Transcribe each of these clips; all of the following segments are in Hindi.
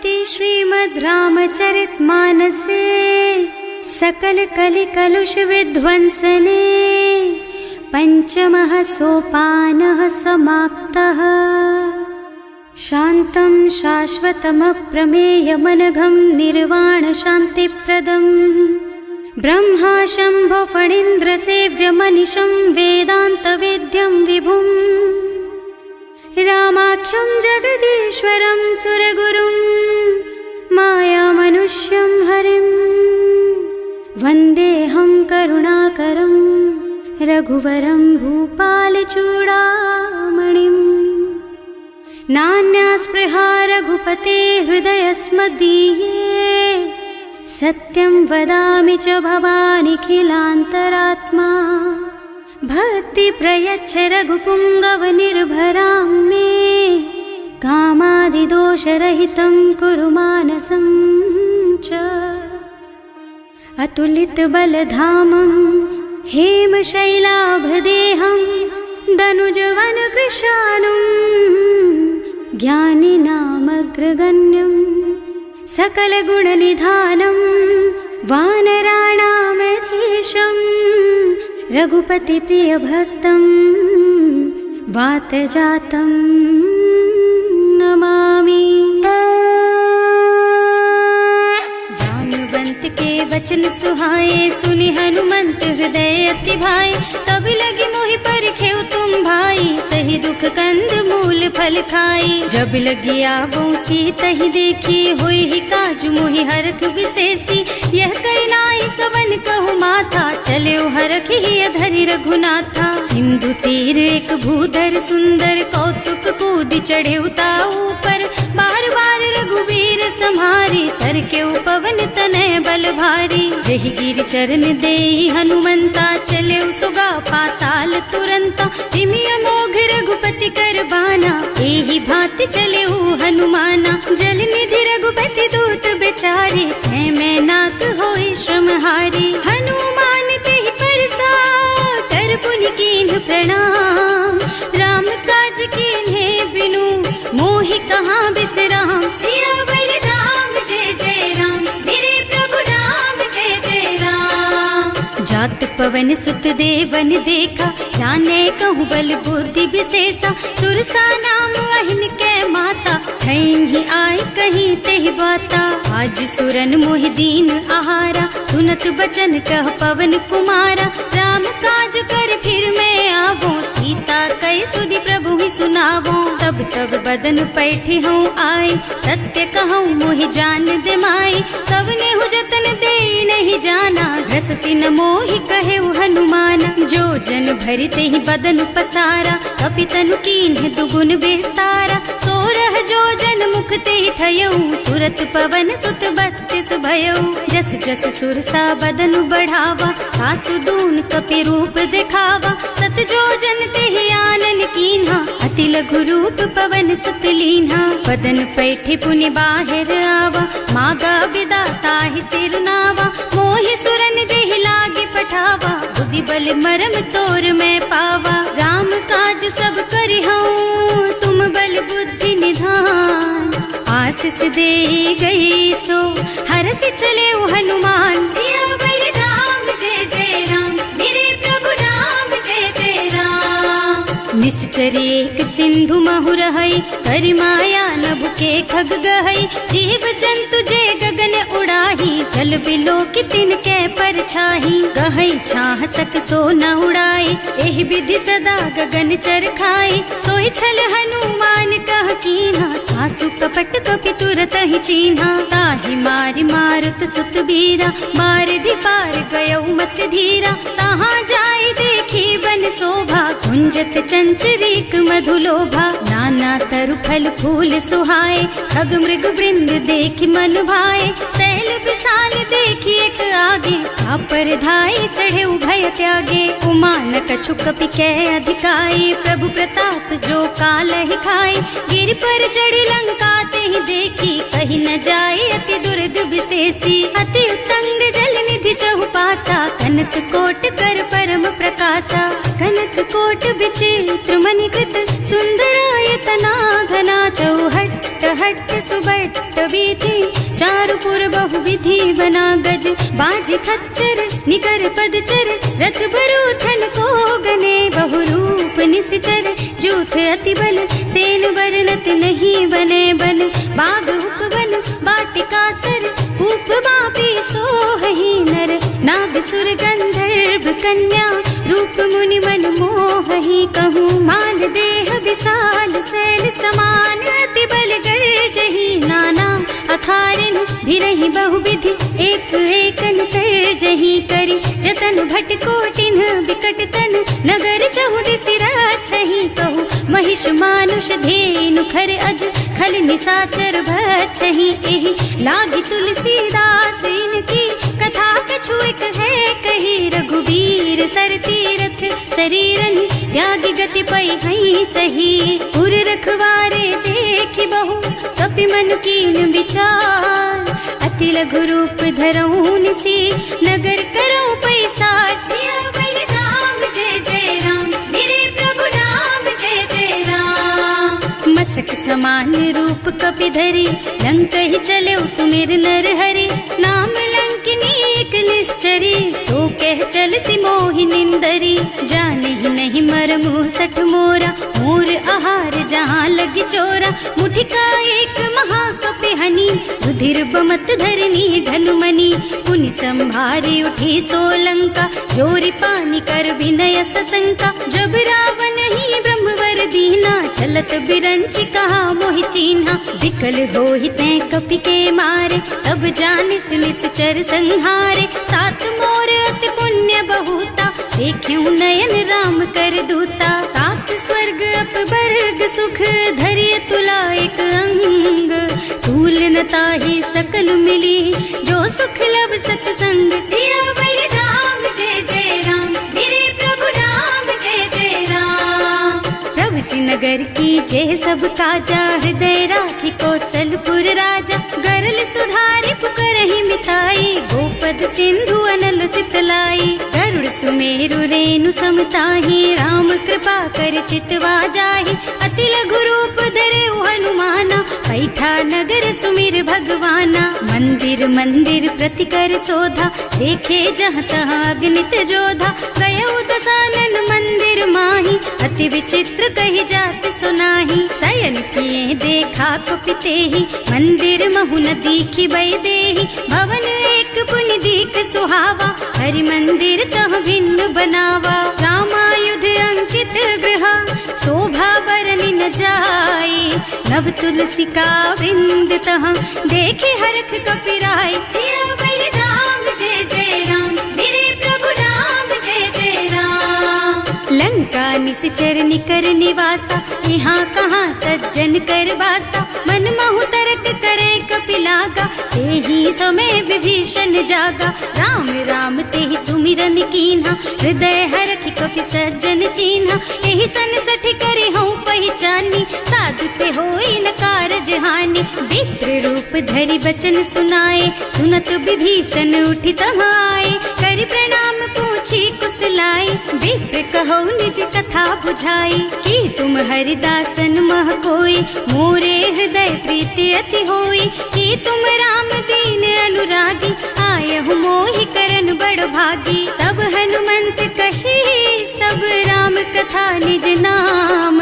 इति श्रीमद् रामचरितमानसे सकल कलि कलुष विध्वंसने पंचमः सोपानः समाप्तः। शान्तं शाश्वतमप्रमेयमनघं निर्वाण शान्तिप्रदम् ब्रह्मा शम्भो फणीन्द्रसेव्यमनिशं वेदान्तवेद्यं विभुम् रामाख्यं जगदीश्वरं सुरगुरुं मायामनुष्यं हरिं वन्देऽहं करुणाकरं रघुवरं भूपालचूडामणिम्। नान्यास्पृहा रघुपते हृदयस्मदीये सत्यं वदामि च भवानिखिलान्तरात्मा। भक्ति प्रयच्छ रघुपुङ्गवनिर्भरां मे कामादिदोषरहितं कुरु मानसं च। अतुलितबलधामं हेमशैलाभदेहं दनुजवनकृशानुं ज्ञानिनामग्रगण्यं सकलगुणनिधानं वानराणामधीशं रघुपतिप्रियभक्तं वातजातं नमामि। जानुवंत के वचन सुहाए सुनि हनुमंत हृदय अति भाए। तब लगी मोहि परखेउ तुम भाई सही दुख कंद मूल फल खाई। जब लगी आवो सीतहि देखी होई ही काजु मोहि हरख विशेषी। यह कई नाई सवन कहु माथा चले हरख ही धरि रघुनाथा। सिंधु तीर एक भूधर सुंदर कौतुक कूद चढ़े उताऊ पर। बार बार रघुवीर सम्हारी तर के पवन तनय बल भारी। जहि गिर चरण देहि हनुमंता चले सुगा पाताल तुरंता। जिमि अमोघ रघुपति कर बाना एहि भांति चले हनुमाना। जल निधि रघुपति दूत बेचारे मैं नाक होई श्रमहारी। हनुमान तेहि परसा कर पुनि कीन्ह प्रणाम। राम काज कीन्हे बिनु मोहि कहाँ बिसराम। सियावर राम जय जय राम मेरे प्रभु राम जय जय राम। जात पवन सुत देवन देखा जाने कहूँ बल बुद्धि विशेषा। सुरसा नाम अहिन के माता ठैन ही आय कहीं तेहि बाता। आज सुरन मोहि दीन आहारा सुनत बचन कह पवन कुमारा। राम काज कर फिर मैं आवो सीता कई सुधि प्रभु ही सुनावो। तब तब बदन पैठी हूँ आए सत्य कहूँ मोहि जान दे माई। तब नेहु जतन दे नहीं जाना घस न मोहि कहे हनुमाना। जो जन भरि तेहि बदन पसारा कपितनु कीन्ह दुगुन विस्तारा। सोरह जो जन मुख तेहि ठयऊ तुरत पवन सुत 32 भयऊ। जस जस सुरसा बदन बढ़ावा आसु दून कपि रूप दिखावा। सत जो जन तेहि आनन कीन्हा अति लघु रूप पवन सुत लीन्हा। बदन पैठे पुनि बाहिर आवा मागा बिदा ताहि सिर नावा। मोहि सुरन जेहि लागे पठावा बुद्धि बल मरम तोर मैं पावा। राम काज सब करिहूँ तुम बल बुद्धि निधान। आशीष दे गई सो हरस चले हनुमान। सियावर राम जय जय राम मेरे प्रभु राम जय जय राम। निश्चर एक सिंधु महु रहई करि माया नभ के खग गहई। जीव जंतु जे गगन उड़ाही जल बिलो की तिनके परछाही। गहई छाह सक सो न उड़ाई एहि विधि सदा गगन चर खाई। सोई छल हनुमान कह कीन्हा आसु कपट कपि तुरत ही चीन्हा। ताहि मारि मारुत सुत बीरा मार पार गयौ मत धीरा। तहाँ जाई देखी बन शोभा कुंजत चंचरीक मधुलोभा। नाना तरु फल फूल सुहाए खग मृग वृंद देखि मन भाए। तैल विशाल देखि एक आगे पर धाई चढ़े भय त्यागे। उमा न कछु कपि कै अधिकाई प्रभु प्रताप जो काल ही खाए। गिर पर चढ़ी लंका तेहि देखी कहीं न जाए अति दुर्ग विशेषी। अति उत्तंग जल निधि चहुपासा कनक कोट कर परम प्रकाशा। कनक कोट विचित्र मणिकृत सुंदरायतना घना चौहट्ट हट्ट सुबट्ट बीती, चारुपुर बहुविधि बना गज, बाज खच्चर निकर पदचर, रथ बरूथन को गने, बहुरूप निश्चर, जूथ अति बल, सेन बरनत नहीं बने बन, बाग उपवन बाटिका सर, कूप बापी सोहहि नर, नाग सुर गंधर्व कन्या, रूप मुनि मन मोहहि, कहूँ माल देह विशाल शैल समान, अति बल गर्जहि नाना, अखारिन भिरहि बहुविधि, एक एकन तरजहि करि, जतन भट कोटिन बिकट तन, नगर चहुदिसि रक्षहि, कहूँ महिष मानुष धेनु खर अज, खल निशाचर भक्षहि, एहि लागी तुलसीदास इनकी, कथा कछु एक है कही, रघुबीर सर तीरथ शरीरन, त्यागी गति पै हई सही, उर रखवारे देखि बहु, कपि मन कीन विचार, अति लघु रूप धरऊं निसी, नगर करऊं पैसार, सियावर राम जय जय राम, मेरे प्रभु राम जय जय राम, मसक समान रूप कपि धरि, लंक ही चले सुमिर नर हरि, नाम लंकिनी एक निश्चरी, सो कह चल सी मोहि निंदरी, जाने ही नहीं मरमु सठ मोरा, मोर आहार जहाँ लग चोरा, मुठिका एक महाकपि हनी, रुधिर बमत धरनी धनुमनी, पुनि संभारी उठी सोलंका, जोरी पानी कर विनय सशंका, जब रावण ही ब्रह्मवर दीना, चलत बिरंची कहा मोहि चीन्हा, विकल होहि तै कपि के मारे, तब जानिस निश्चर संहारे, तात मोर अति पुण्य बहुता, देखियो नयन राम कर दूता, तात स्वर्ग अपवर्ग सुख, धरिय तुला एक अंग, तूल न ताहि सकल मिली, जो सुख लब सतसंग, सियावर राम जय जय राम, मेरे प्रभु राम जय जय राम, प्रभु नगर की जय सब काजा, हृदय राखी कौशलपुर राजा, गरल सुधारी पुकरहि मिताई, गोपद सिंधु अनल चितलाई, गरुड़ सुमेरु रेणु समताहि, राम कृपा कर चितवा जाहि, अति लघु रूप धरे हनुमाना, बैठा नगर सुमिर भगवाना, मंदिर मंदिर प्रति कर शोधा, देखे जहाँ तहाँ अगणित जोधा, गयो दसानन मंदिर माही, अति विचित्र कही जात सुनाही, शयन किए देखा कुपिते ही, मंदिर महु न दीखी बई देही, भवन एक पुनि दीख सुहावा, हरि मंदिर तह भिन्न बनावा, रामायुध अंकित गृहा, शोभा बरनि न जाई, नव तुलसी का वृंद तह, देखे हरख कपिराई, सियावर राम जय जय राम, मेरे प्रभु राम जय जय राम, लंका निश्चर निकर निवासा, यहाँ कहाँ सज्जन कर बासा, मन महु तरक करे कपिलागा, तेहि समय विभीषण जागा, राम राम तेहि सुमिरन कीन्हा, हृदय हरखि कपि सज्जन चीन्हा, एहि सन सठि करि हूँ पहचानी, साधु ते होई न कारज हानि, विप्र रूप धरि बचन सुनाए, सुनत विभीषण उठि तह आए, करि प्रणाम पूछी कुशलाई, विप्र कहो निज कथा बुझाई, कि तुम हरिदासन मह कोई, मोरे हृदय प्रीति अति होई, कि तुम राम दीन अनुरागी, आयहु मोहि करन बड़ भागी, तब हनुमंत कही सब राम कथा निज नाम,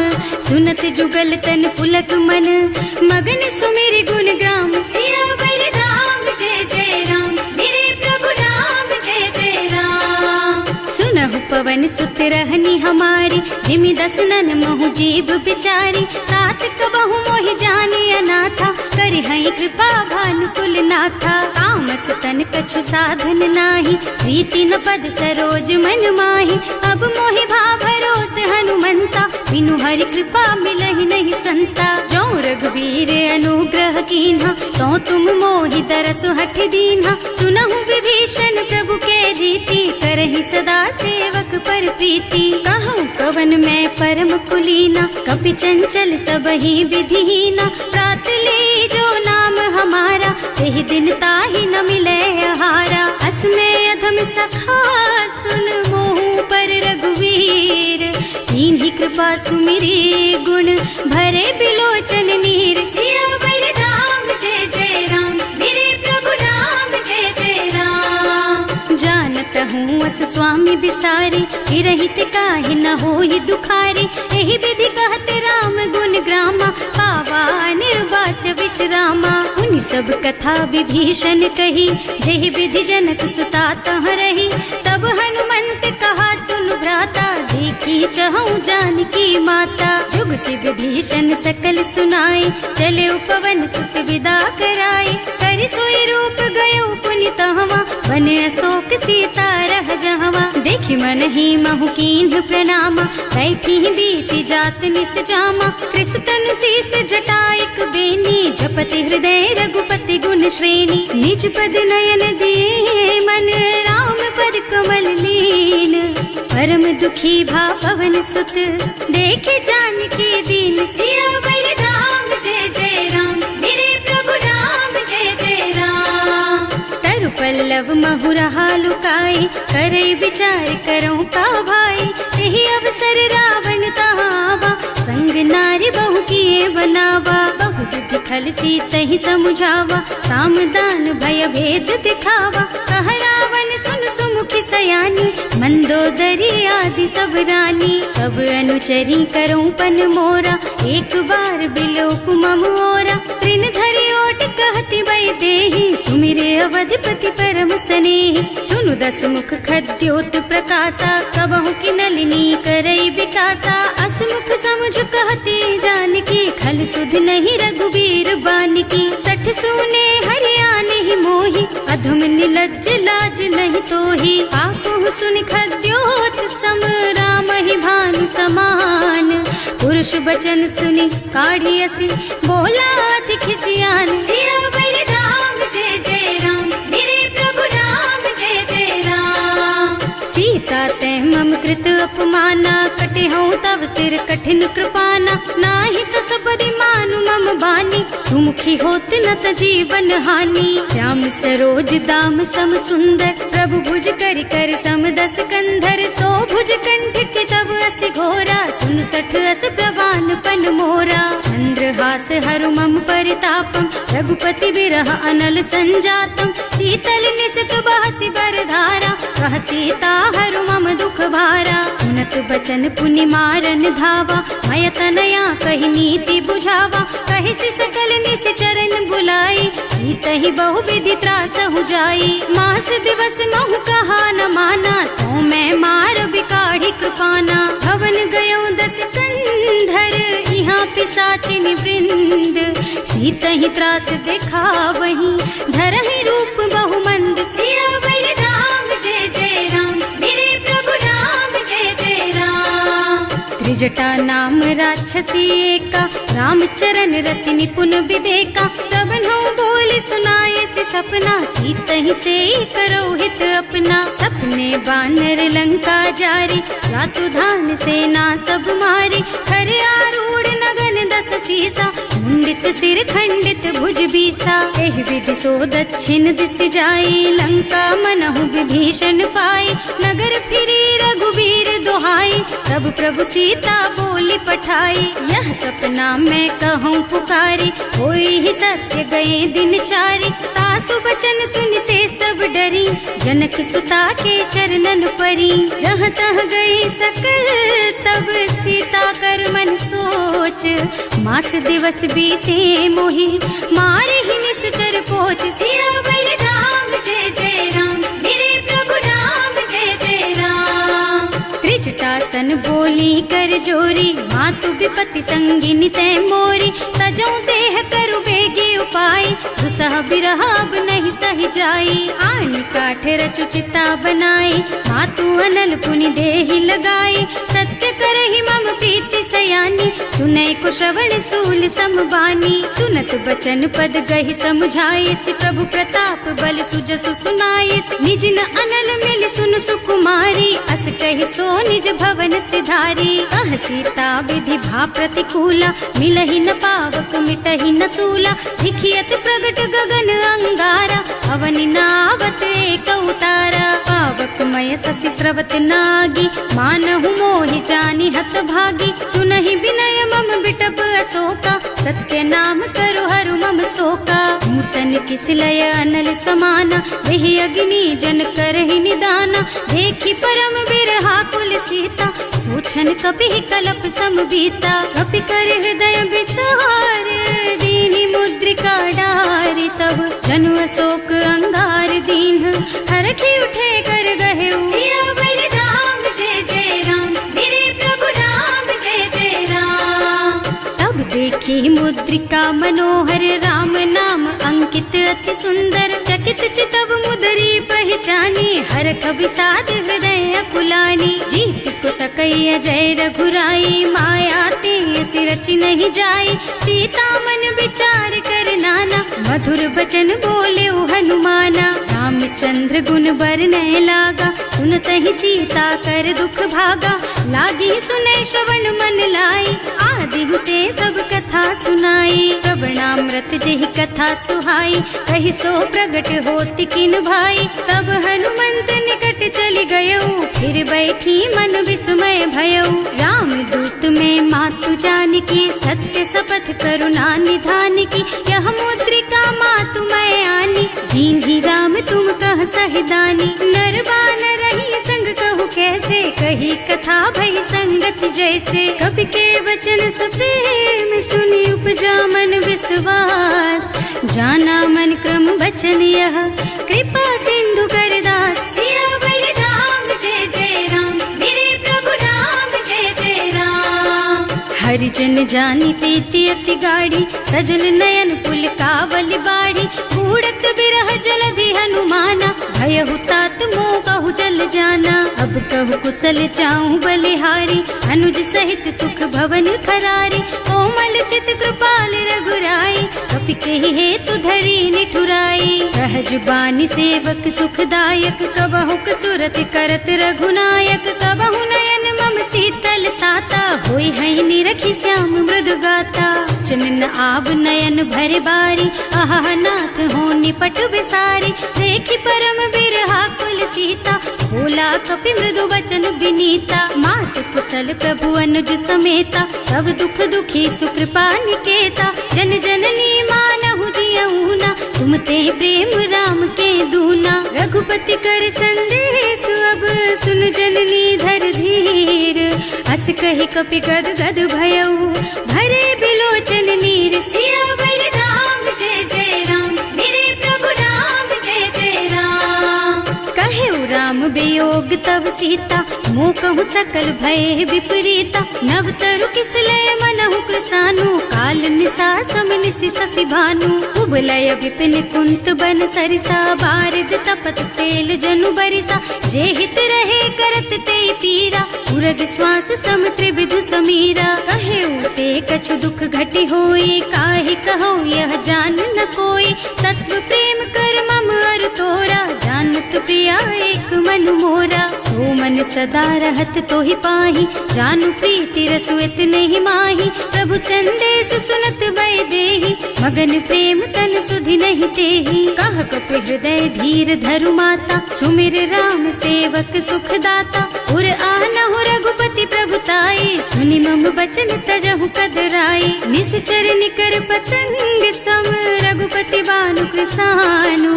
सुनत जुगल तन पुलक मन, मगन सुमिर गुण ग्राम, सियावर राम जय जय राम, मेरे प्रभु राम जय जय राम, सुनहु पवन सुत रहनी हमारी, जिमि दसनन महु जीव बिचारी, तात कबहु मोहि जानी अनाथा, करि हई कृपा भानुकुल नाथा, तामस तन कछु साधन नाही, प्रीति न पद सरोज मन माही, अब मोहि भा भरोस हनुमंता, बिनु हरि कृपा मिलहि नहीं संता, जो रघुबीर अनुग्रह कीन्हा, तो तुम मोहि दरसु हठ दीन्हा, सुनहु विभीषण प्रभु के रीति, करहि सदा सेवक पर प्रीति, कहूँ कवन मैं परम कुलीना, कपि चंचल सबहि विधिहीना, प्रात ले जो नाम हमारा, तेहि दिन ताहि न मिले आहारा, असमय अधम सखा सुन मोहु पर रघुवीर, कीन्ही कृपा सुमिरी गुण भरे बिलोचन नीर, सियावर हूँ अस स्वामी बिसारी, हिरहित काहे न होई दुखारी। एहि विधि कहत राम गुण ग्रामा, पावा निर्वाच विश्रामा। उन सब कथा विभीषण कही, जेहि विधि जनक सुता तह रही। तब हनुमंत कहा सुन भ्राता, देखी चहु जानकी माता। जुगति विभीषण सकल सुनाई, चले उपवन सुत विदा कराई। कर सोई रूप गयो पुनि तहवा, बन अशोक सीता रह जहवा। देखि मन ही महु कीन्ह प्रणामा, बैठी बीती जात निस जामा। कृष तनु शीस जटाइक बेनी, जपति हृदय रघुपति गुण श्रेणी। निज पद नयन दिए मन, राम पद कमल लीन। परम दुखी भा पवन सुत, देखे जानकी दीन। सियावर राम जय जय राम, मेरे प्रभु राम जय जय राम। तरु पल्लव महुरहा लुकाई, करई विचार करऊं का भाई। यही अवसर रावण तहावा, संग नारी बहु किए बनावा। बहु विधि खल सीतहि समुझावा, साम दान भय भेद दिखावा। कह रावण सुन सुमुखी सयानी, मंदोदरी आदि सब रानी। तब अनुचरी करऊं पन मोरा, एक बार बिलोक मम ओरा। तृण धरि ओट कहति वै देहि, सुमिरे अवधपति परम स्नेहि। सुनु दस मुख खद्योत प्रकाशा, कबहु की नलिनी करई विकासा। असमुख समुझ कहती जानकी, खल सुध नहीं रघुबीर बानिकी। सठ सूने हरियाणि ही मोहि, अधम निलज्ज लाज नहीं तोहि। आकुहु सुनि खद्योत सम, राम ही भानु समान। पुरुष बचन सुनि काढ़ी असी, बोला अति खिसियान। सियावर राम जय जय राम, मेरे प्रभु राम जय जय राम। सीता तै मम कृत अपमाना, कटे हूँ तव सिर कठिन कृपाना। नाही तो सबरि मानु मम बानी, सुमुखी होत न त जीवन हानि। श्याम सरोज दाम सम सुंदर, प्रभु भुज कर कर सम दस कंधर। सो भुज कंठ के तब अस घोरा, सुन सठ अस प्रवान पन मोरा। चंद्रहास हरु मम परितापम, रघुपति बिरह अनल संजातम। शीतल निसत बहसि बरधारा, कह सीता हरु मम दुख भारा। सुनत बचन पुनि मारन धावा, मय तनया कहि नीति बुझावा। कहि सि सकल निश्चरन बुलाई, सीतहि बहु विधि त्रासहु जाई। मास दिवस महु कहा न माना, तो मैं मार बिकाढ़ी कृपाना। भवन गयो दस कंधर, यहाँ पिशाचिनी वृंद। सीतहि त्रास दिखावहि, धरहि रूप बहु मंद। सियावर राम जय जय राम, मेरे प्रभु राम जय जय राम। त्रिजटा नाम राक्षसी एका, रामचरण रति निपुण विवेका। सबनों बोल सुनाए से सपना, सीतहि से करो हित अपना। सपने बानर लंका जारी, जातु धान सेना सब मारी। खर आरूढ़ नगन दस सीसा, मुंडित सिर खंडित भुज बीसा। एहि विधि सो दक्षिण दिस जाई, लंका मनहु विभीषण पाई। नगर फिरी रघुबीर दुहाई, तब प्रभु सीता बोली पठाई। यह सपना मैं कहूँ पुकारी, होई ही सत्य गए दिन चारी। तासु बचन सुनते सब डरी, जनक सुता के चरणन परी। जहाँ तह गई सकल तब सीता कर मन सोच। मास दिवस बीते मोहि, मारे ही निश्चर पोच। सियावर राम जय जय राम, मेरे प्रभु राम जय जय राम। त्रिजटासन बोली कर जोरी, मातु विपति संगिनी तै मोरी। तजो देह करु बेगी उपाय, दुसह बिरह अब नहीं सही जाई। आन काठ रचु चिता बनाई, मातु अनल पुनि देहि लगाई। सत्य करहि मम प्रीति सयानी, सुनै को श्रवण सूल समबानी। सुनत बचन पद गहि समझाइस, प्रभु प्रताप बल सुजसु सुनाइस। निज न अनल मिल सुन सुकुमारी, अस कहि सो निज भवन सिधारी। कह सीता विधि भा प्रतिकूला, मिलहि न पावक मिटहि न सूला। दिखियत प्रगट गगन अंगारा, अवनि नावत एक उतारा। पावक मय ससि स्रवत नागी, मानहु मोहि जानि हत भागी। सुनहि विनय मम बिटप अशोका, सत्य नाम करु हरु मम शोका। नूतन के किसलय अनल समाना, वही अग्नि जन करहि निदाना। देखी परम बिरहा कुल सीता, सोचन कपि कलप सम बीता। कपि कर हृदय विचार, दीनी मुद्रिका डारी। तब जनु अशोक अंगार दीन, हरखि उठे कर गहे सियावर राम जय जय राम, मेरे प्रभु राम जय जय राम। तब देखी मुद्रिका मनोहर, राम नाम अंकित अति सुंदर। चकित चितव मुदरी पहचानी, हरख विषाद हृदय अकुलानी। जीत को सकैया जय रघुराई, माया ते अति रचि नहीं जाई। सीता मन विचार कर नाना, मधुर बचन बोले हनुमाना। रामचंद्र गुण बरनय लागा, सुनतहि सीता कर दुख भागा। लागी सुनै श्रवण मन लाई, आदि हुते सब कथा सुनाई। प्रवणामृत जेहि कथा सुहाई, कहि सो प्रगट होति किन भाई। तब हनुमंत निकट चली गयऊ, फिर बैठी मन विस्मय भयऊ। राम दूत में मातु जानकी, सत्य शपथ करुणा निधान की। यह मुद्रिका मातु मैं आनी, दीन्ही राम तुम कह सहिदानी। नर बानर रही संग कहु कैसे, कही कथा भई संगति जैसे। कवि के वचन सप्रेम सुनि उपजा मन विश्वास। जाना मन क्रम वचन यह, कृपा सिंधु कर दास। सियावर राम जय जय राम, मेरे प्रभु राम जय जय राम। हरिजन जानी प्रीति अति गाढ़ी, सजल नयन पुल कावल बाड़ी। बूढ़त बिरह जलधि हनुमाना, भयहु तात मोह कहु जल जाना। अब कहु कुशल चाहूं बलिहारी, अनुज सहित सुख भवन खरारी। कोमल चित कृपाल रघुराई, कपि केहि हेतु धरी निठुराई। सहज बानी सेवक सुखदायक, कबहु सुरति करत रघुनायक। कबहु नयन मम शीतल ताता, होई है निरखी श्याम मृदु गाता। चनन आव नयन भरे बारी, आहा नाथ हो निपट बिसारी। देखी परम बिरहा कुल सीता, बोला कपि मृदु वचन विनीता। मात कुशल प्रभु अनुज समेता, तब दुख दुखी सुकृपा निकेता। जन जननी मानहु जियऊना, तुम ते प्रेम राम के दूना। रघुपति कर संदेश अब सुन जननी धर धीर। हस कहि कपि गद गद भयऊ, भरे बिलोचन नीर। सियावर राम जय जय राम, मेरे प्रभु राम जय जय राम। कहेउ राम वियोग तब सीता, मोह कहु सकल भय विपरीता। नव तरु किसलय मनहु कृसानु, काल निसा सम निसि शशि भानु। उबलय विपिन कुंत बन सरिसा, बारिद तपत तेल जनु बरिसा। जे हित रहे करत ते पीरा, उरग श्वास सम त्रिविध समीरा। कहेउ ते कछु दुख घटि होई, काहे कहो यह जान न कोई। तत्व प्रेम कर मम अर तोरा, जानत प्रिया एक मन मोरा। सो मन सदा रहत तोहि पाहि, जानु प्रीति रसु इतने माही। प्रभु संदेश सुनत भय देहि, मगन प्रेम तन सुधि नहीं तेहि। कह कपि हृदय धीर धरु माता, सुमिर राम सेवक सुख दाता। उर आनहु रघुपति प्रभुताई, सुनि मम बचन तजहु कदराई। निश्चर निकर पतंग सम, रघुपति बानु कृसानु।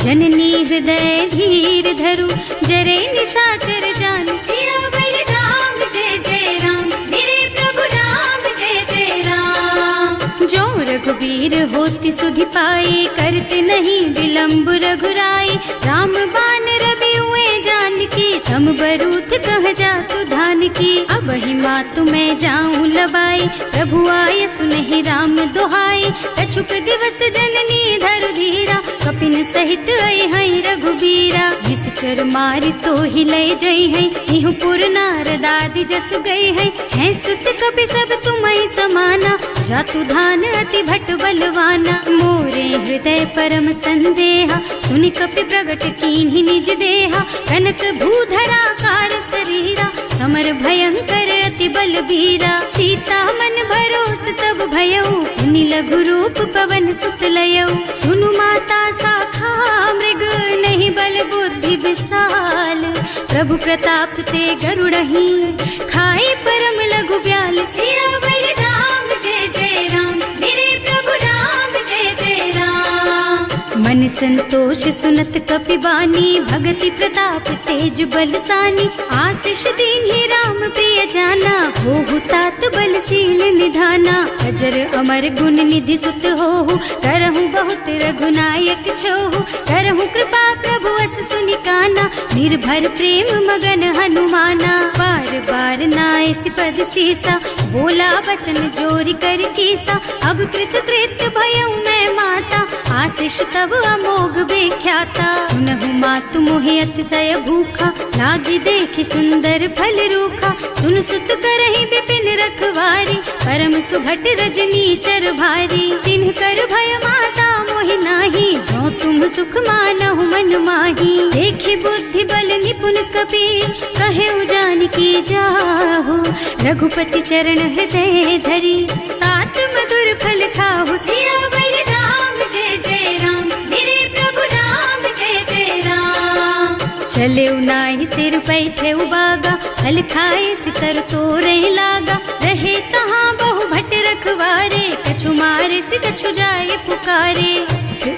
जननी हृदय धीर धरु, जरे निशाचर जानु। सियावर राम जय जय राम, मेरे प्रभु राम जय जय राम। जो रघुबीर होति सुधि पाई, करते नहीं विलंब रघुराई। राम बान रवि हुए जानकी, थम बरूथ कह जातु धान की। अब ही मातु मैं जाऊं लबाई, प्रभु आय सुनहि राम दुहाई। कछुक दिवस जननी धरु धीरा, कपिन सहित आई है रघुबीरा। निश्चर मारि तो ही लय जई है, इहु पुर नारद आदि जस गई है। हैं सुत कपि सब तुम्हि समाना, जातु धान अति भट बलवाना। मोरे हृदय परम संदेहा, सुनि कपि प्रगट कीन्हि निज देहा। कनक भूधरा कार शरीरा, समर भयंकर अति बलबीरा। सीता मन भरोस तब भयऊ, मुनि लघु रूप पवन सुत लयऊ। सुनु माता शाखा मृग, नहीं बल बुद्धि विशाल। प्रभु प्रताप ते गरुड़हि, खाई परम लघु ब्याल। सियावर राम जय जय राम, मेरे प्रभु राम जय जय राम। संतोष सुनत कपिबानी, भगति प्रताप तेज बलसानी। आशीष दीन्हि राम प्रिय जाना, होहु तात बलशील निधाना। अजर अमर गुण निधि सुत होहु, करहु बहुत रघुनायक छोहु। करहु कृपा प्रभु अस सुनि काना, निर्भर प्रेम मगन हनुमाना। बार बार नाइस पद सीसा, बोला वचन जोरि कर कीसा। अब कृत कृत भयउ मैं माता, आशीष तब अमोघ बेख्याता। सुनहु मातु मोहि अतिशय भूखा, लागी देखि सुंदर फल रूखा। सुन सुत करहि विपिन रखवारी, परम सुभट रजनी चर भारी। तिन्ह कर भय माता मोहि नाही, जो तुम सुख मानहु मन माही। देखि बुद्धि बल निपुण कबीर, कहे जानकी जाहु। रघुपति चरण हृदय धरी, तात मधुर फल खाहु। सियावर राम जय जय राम, मेरे प्रभु राम जय जय राम। चले नाहि सिर बैठे बागा, फल खाए सितर तोरे लागा। रहे तहाँ बहु भट रखवारे, कछु मारे से कछु जाए पुकारे।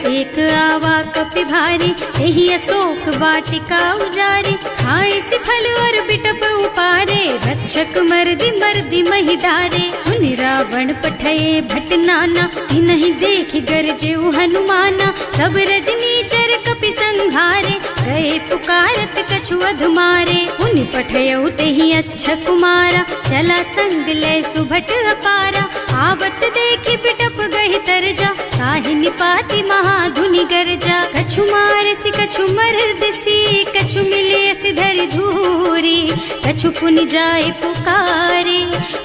एक आवा कपि भारी, यही अशोक वाटिका उजारी। खाए से फल और बिटप उपारे, रक्षक मर्दी मर्दी मही डारे। सुनि रावण पठये भट नाना, नहीं देखि गरजे हनुमाना। सब रजनी चर कपि संघारे, गए पुकारत कछु अधमारे। उनि पठयउ तेहि अच्छा कुमारा, चला संग ले सुभट अपारा। आवत देखि बिटप गहि तरजा, ताहि निपाति महाधुनि गरजा। कछु मारसि कछु मरदसी, कछु मिलियसि धरि धूरी। कछु पुनि जाए पुकारे,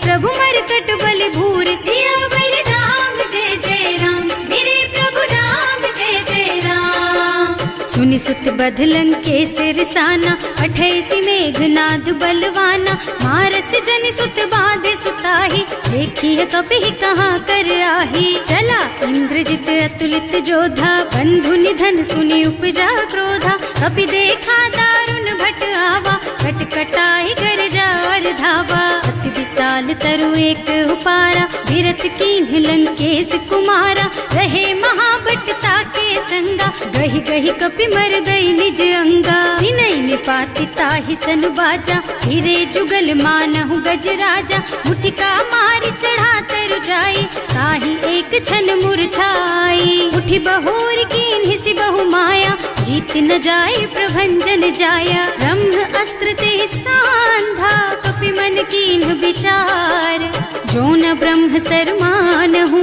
प्रभु मरकट बल भूरि। सियावर राम जय जय राम, मेरे प्रभु राम जय जय राम। सुनि सुत बधलन के सिरसाना, अठैसी मेघनाद बलवाना। मारस जन सुत बाधे सुताही, देखी है कपि कहाँ कर आही। चला इंद्रजित अतुलित जोधा, बंधु निधन सुनि उपजा क्रोधा। कपि देखा दारुण भट आवा, कटकटाई गरजा और धावा। अति विशाल तरु एक उपारा, विरत कीन्ह लंकेश कुमारा। रहे महाभट ताके संगा, गहि गहि कपि मरदई निज अंगा। तिनहि निपाति ताहि सन बाजा, हिरे जुगल मानहु गज राजा। मुठिका मारि चढ़ा तरु जाई, ताहि एक छन मुरझाई। उठि बहोर कीन्हि सि बहु माया, जीत न जाय प्रभंजन जाया। ब्रह्म अस्त्र ते सांधा, कपि मन कीन्ह विचार। जो न ब्रह्म सर मानहु,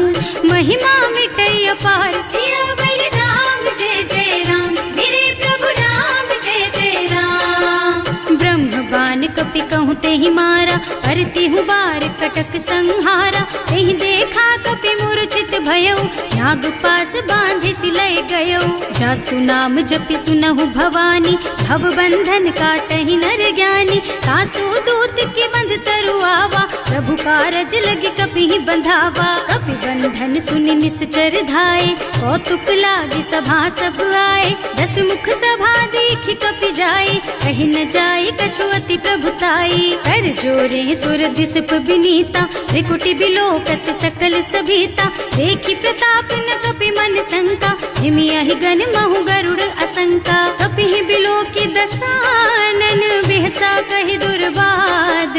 महिमा मिटै अपार। सियावर राम जय जय राम, मेरे प्रभु राम जय जय राम। ब्रह्म बान कपि कहूँ तेहि मारा, करती हूँ बार कटक संहारा। तेहि देखा कपि मूर्छित भयउ, नाग पास बांधि सिलय गयौ। जासु नाम जपि सुनहु भवानी, भव बंधन काटहि नर ज्ञानी। तासु दूत के बंध तरु आवा, प्रभु कारज लगे कपि बंधावा। कपि बंधन सुनि निश्चर धाये, कौतुक लागी सभा सब आए। दस मुख सभा देखि कपि जाए, कहि न जाए कछु अति प्रभुताई। कर जोरे सुर दिसप विनीता, त्रिकुटी बिलोकत सकल सभीता। देखि प्रताप न कपि मन शंका, हिमियहि गण महु गरुड़ असंका। कपि बिलोकि दसानन, बिहसा कहि दुर्बाद।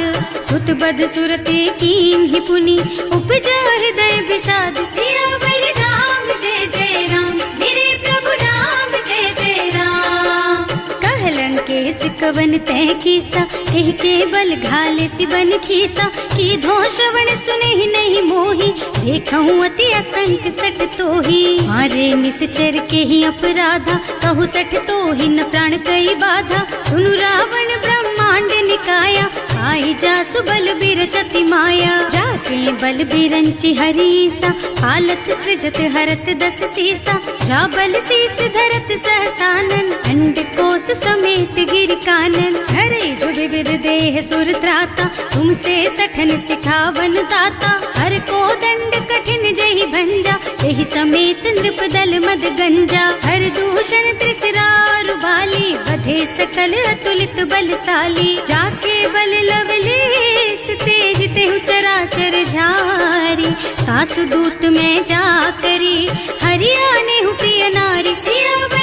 सुत बध सुरते कीन्हि पुनि, उपजा हृदय विषाद। सियावर राम जय जय राम, मेरे प्रभु राम जय जय राम। कहलन केस कवन तै कीसा, एहि के बल घाले सि बन खीसा। कीधो श्रवण सुनहि नहीं मोहि, देखहु अति असंख सठ तोहि। मारे निश्चर के ही अपराधा, कहु सठ तोहि न प्राण कई बाधा। सुनु रावण ब्रह्मांड निकाया, आई जासु बल बिरचति माया। जाके बल बिरंचि हरीसा, हालत सृजत हरत दस सीसा। जा बल शीस धरत सहसानन, अंड कोस समेत गिर कानन। हरे जो विविध देह सुर त्राता, तुमसे सठन सिखावन दाता। हर को दंड कठिन जहि भंजा, यही समेत नृप दल मद गंजा। हर दूषण त्रिसरार बाली, बधे सकल अतुलित बलशाली। जाके बल लवलेस तेज तेहु चराचर झारी। सासु दूत में जा करी, हरियाणे हु प्रिय नारी। सियावर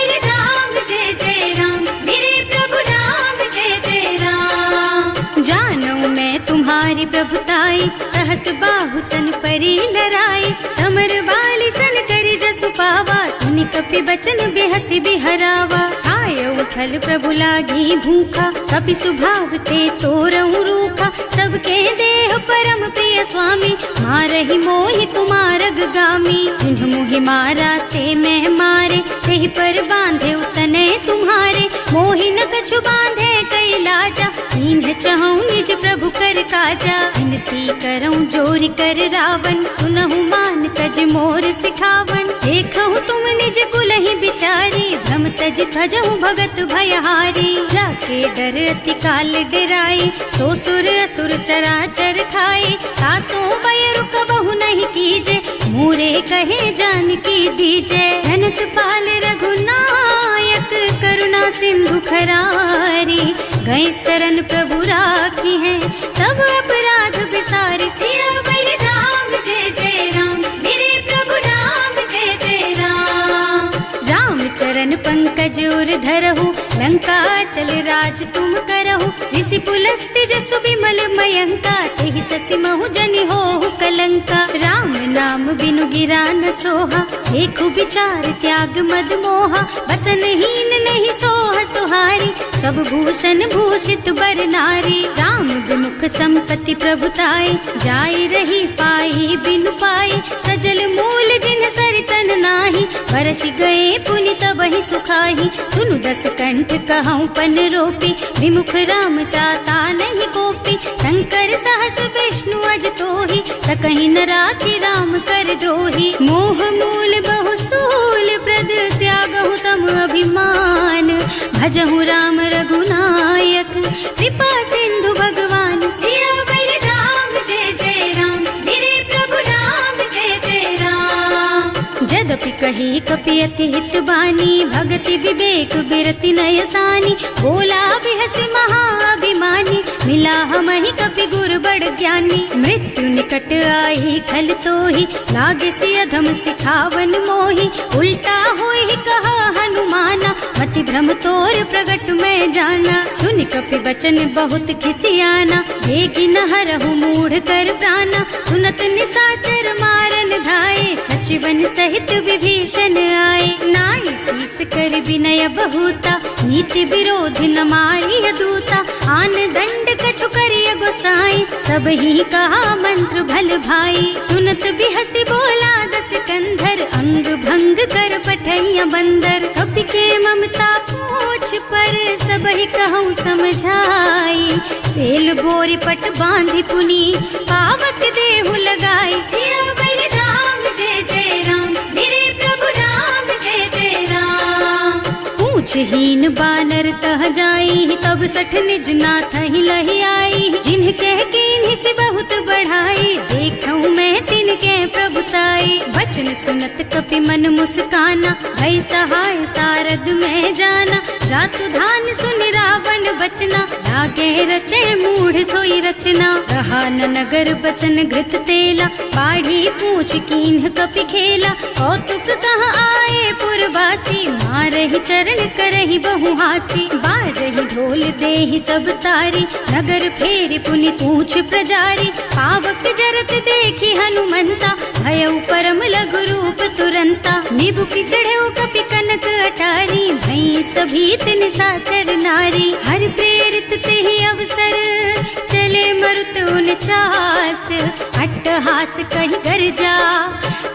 कपि बचन बेहसी बिहरावा। खायऊ फल प्रभु लागी भूखा, कपि सुभाव ते तोरऊ रूखा। सबके देह परम प्रिय स्वामी, मारहि मोहि कुमारग गामी। जिन्ह मोहि मारा ते मैं मारे, तेहि पर बांधे उतने तुम्हारे। मोहि न कछु बांधे कई लाजा, दीन्ह चहऊँ निज प्रभु कर काजा। विनती करऊँ जोरि कर रावण, सुनहु मान तज मोर सिखावन। देखहु तुम निज कुलहि बिचारी, भ्रम तज भजहु भगत भयहारी। जाके डर अति काल डराई, सो सुर असुर चराचर खाए। तासो भय रुक बहु नहीं कीजे, मोरे कहे जानकी दीजे। धनत पाल रघुनायक, करुणा सिंधु खरारी। गए शरण प्रभु राखी है, तब अपराध बिसारी। सियावर राम जय जय राम, मेरे प्रभु राम जय जय राम। राम चरण पंकज उर धरहु, लंका चल राज तुम करहु। ऋषि पुलस्त्य जसु विमल मयंका, तेहि ससि महु जनि होहु कलंका। राम नाम बिनु गिरा न सोहा, देखु विचार त्याग मद मोहा। बसनहीन नहीं सोह सुहारी, सब भूषण भूषित बर नारी। राम विमुख संपत्ति प्रभुताई, जाई रही पाई बिनु पाई। सजल मूल जिन सरितन नाही, बरसि गए पुनि तबहि सुखाही। सुनु दस कंठ कहऊँ पन रोपी, विमुख राम ताता नहीं कोपी। शंकर सहस विष्णु अज तोहि, सकहि न राखि राम कर द्रोही। मोह मूल बहु सूल प्रद, त्यागहु तम अभिमान। भजहु राम रघुनायक, कृपा सिंधु भगवान। सियावर राम जय जय राम, मेरे प्रभु राम जय जय राम। जदपि कही कपि अति हित बानी, भगति विवेक बिरति नय सानी। बोला बिहसि महाअभिमानी, मिला हमहि कपि गुर बड़ ज्ञानी। मृत्यु निकट आई खल तोहि, लागे सि अधम सिखावन मोहि। उल्टा होहि कहा हनुमाना, मति भ्रम तोर प्रगट में जाना। सुन कपि बचन बहुत खिसियाना, देखि न हरहु मूढ़ कर प्राणा। सुनत निशाचर मारन धाये, सचिवन सहित विभीषण आए। नाई शीस कर विनय बहुता, नीति विरोध न मारिय दूता। आन दंड कछु करिय गोसाई, सब ही कहा मंत्र भल भाई। सुनत बिहसि बोला दस कंधर, अंग भंग कर पठैया बंदर। कपि के ममता पूछ पर, सब ही कहूँ समझाई। तेल बोरी पट बांधि पुनी, पावक देहु लगाई। सियावर राम जय जय राम, मेरे प्रभु राम जय जय राम। पूछहीन बानर तह जाई, तब सठ निज नाथ ही लही आई। जिन्ह कह कीन्हि से बहुत बढ़ाई, देखऊँ मैं तिनके प्रभुताई। वचन सुनत कपि मन मुस्काना, भई सहाय सारद में जाना। जातु धान सुन रावण बचना, लागे रचे मूढ़ सोई रचना। रहा न नगर बसन घृत तेला, बाढ़ी पूछ कीन्ह कपि खेला। कौतुक कह आए पुरवासी, मारहि चरण करहि बहु हासी। बाजहि ढोल देहि सब तारी, नगर फेरि पुनि पूछ प्रजारी। पावक जरत देखि हनुमंता, भयउ परम लघु रूप तुरंता। निबुकि चढ़ऊ कपि कनक अटारी, भई सभीत निशाचर नारी। हर प्रेरित तेहि अवसर, चले मरुत उनचास। अट्टहास कहि गर्जा,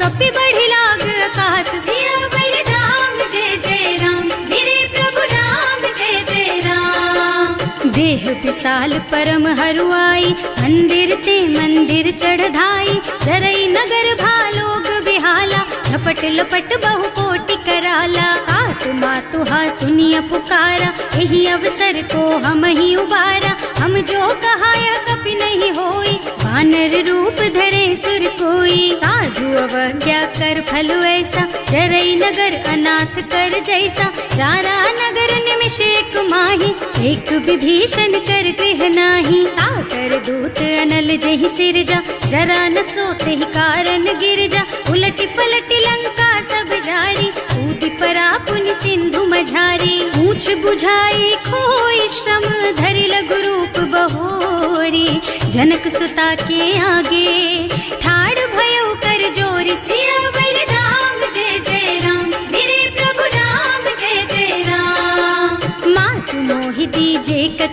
कपि बढ़ि लाग आकाश। सियावर राम जय जय राम, मेरे प्रभु राम जय जय राम। देह विशाल परम हरुआई, मंदिर ते मंदिर चढ़धाई। जरई नगर भालोग बिहाला, झपट लपट बहु कोटि कराला। आत्मा तुहा सुनिय पुकारा, यही अवसर को हम ही उबारा। हम जो कहा यह कपि नहीं होई, वानर रूप धरे सुर कोई। साधु अवज्ञा कर फल ऐसा, जरई नगर अनाथ कर जैसा। जारा नगर निमिष एक माही, एक विभीषण कर गृह नाही। ताकर दूत अनल जहि सिरजा, जरा न सोते ही कारण गिरजा। उलटि पलटि लंका सब जारी, कूदि परा पुनि सिंधु मझारी। पूछ बुझाई खोई श्रम, धरि लघु रूप बहोरी। जनक सुता के आगे, ठाड़ भयउ कर जोरी। सियावर राम जय जय राम, मेरे प्रभु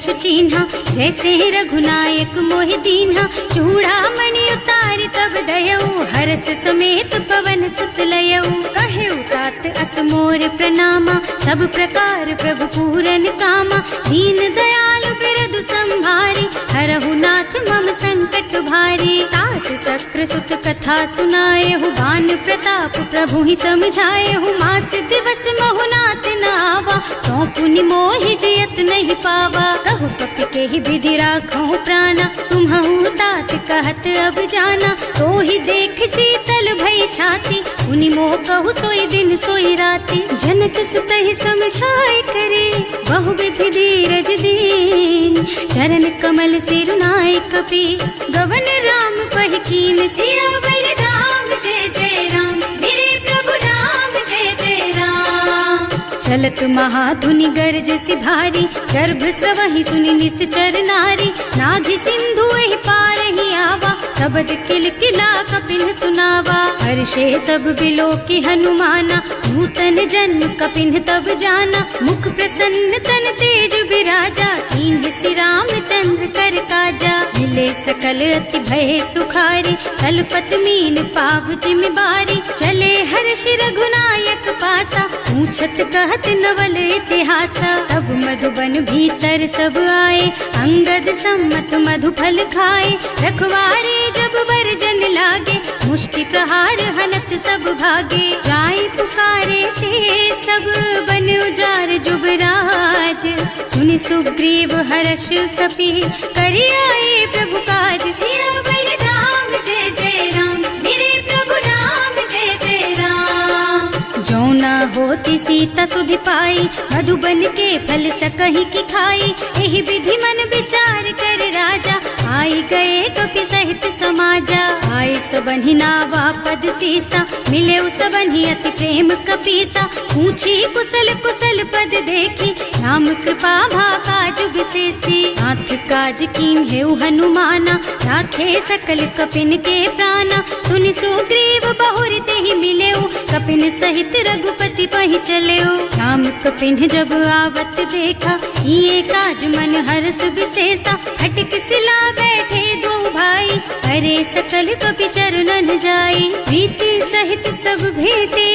कछु चिन्हा, जैसे रघुनायक मोहि दीन्हा। चूड़ामणि उतारि तब दयऊ, हर्ष समेत पवन सुत लयऊ। कहे तात अस मोर प्रणामा, सब प्रकार प्रभु पूरन कामा। दीन दयालु बिरदु संभारी, हरहु नाथ मम संकट भारी। तात सक्र सुत कथा सुनाए हूँ, बान प्रताप प्रभु ही समझाए हूँ। मास दिवस महु नाथ न आवा, तो पुनि मोहि जियत नहीं पावा। कहु कपि के ही विधि राखो प्राणा, तुम्हु तात कहत अब जाना। तो ही देख शीतल भई छाती, उनि मोह कहु सोई दिन सोई राती। जनक सुत ही समझाए करे, बहु विधि धीरज दीन। चरण कमल सिरुनाए कपि, गवन राम पहि कीन। सियावर राम जय जय राम, मेरे प्रभु राम जय जय राम। चलत महाधुनि गर्ज सि भारी, गर्भ स्रवहि सुनि निश्चर नारी। नाभि सिंधु एहि पार ही आवा, शब्द किलकिला कपिन सुनावा। हर्षे सब बिलो की हनुमाना, नूतन जन्म कपिन तब जाना। मुख प्रसन्न तन तेज विराजा, कीन्ह सि रामचंद्र कर काजा। मिले सकल अति भय सुखारी, कलपत मीन पाव जिम बारी। चले हर्ष रघुनायक पासा, पूछत कहत नवल इतिहासा। तब मधुबन भीतर सब आए, अंगद सम्मत मधु फल खाए। रखवारे जब बरजन लागे, मुष्टि प्रहार हनत सब भागे। जाय पुकारे ते सब बन उजार जुबराज। सुनि सुग्रीव हर्ष कपि, करि आए प्रभु काज। सियावर राम जय जय राम, मेरे प्रभु राम जय जय राम। जो ना होती सीता सुधि पाई, मधुबन के फल सकहि की खाई। एहि विधि मन विचार कर राजा, आई गए कपि सहित समाजा। आए सबन्हि नावा पद सीसा, मिले सबन्हि अति प्रेम कपीसा। पूछी कुशल कुशल पद देखी, राम कृपा भा काज विशेषी। नाथ काज कीन्हेउ हनुमाना, राखे सकल कपिन के प्राणा। सुनि सुग्रीव बहुर तेहि मिलेउ, कपिन सहित रघुपति पहि चलेउ। राम कपिन जब आवत देखा, ये काज मन हर्ष विशेषा। हटिक सिला बैठे दो भाई, अरे सकल कपि चरणन जाई। प्रीति सहित सब भेटे,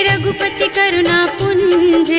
रघुपति करुणा पुंज।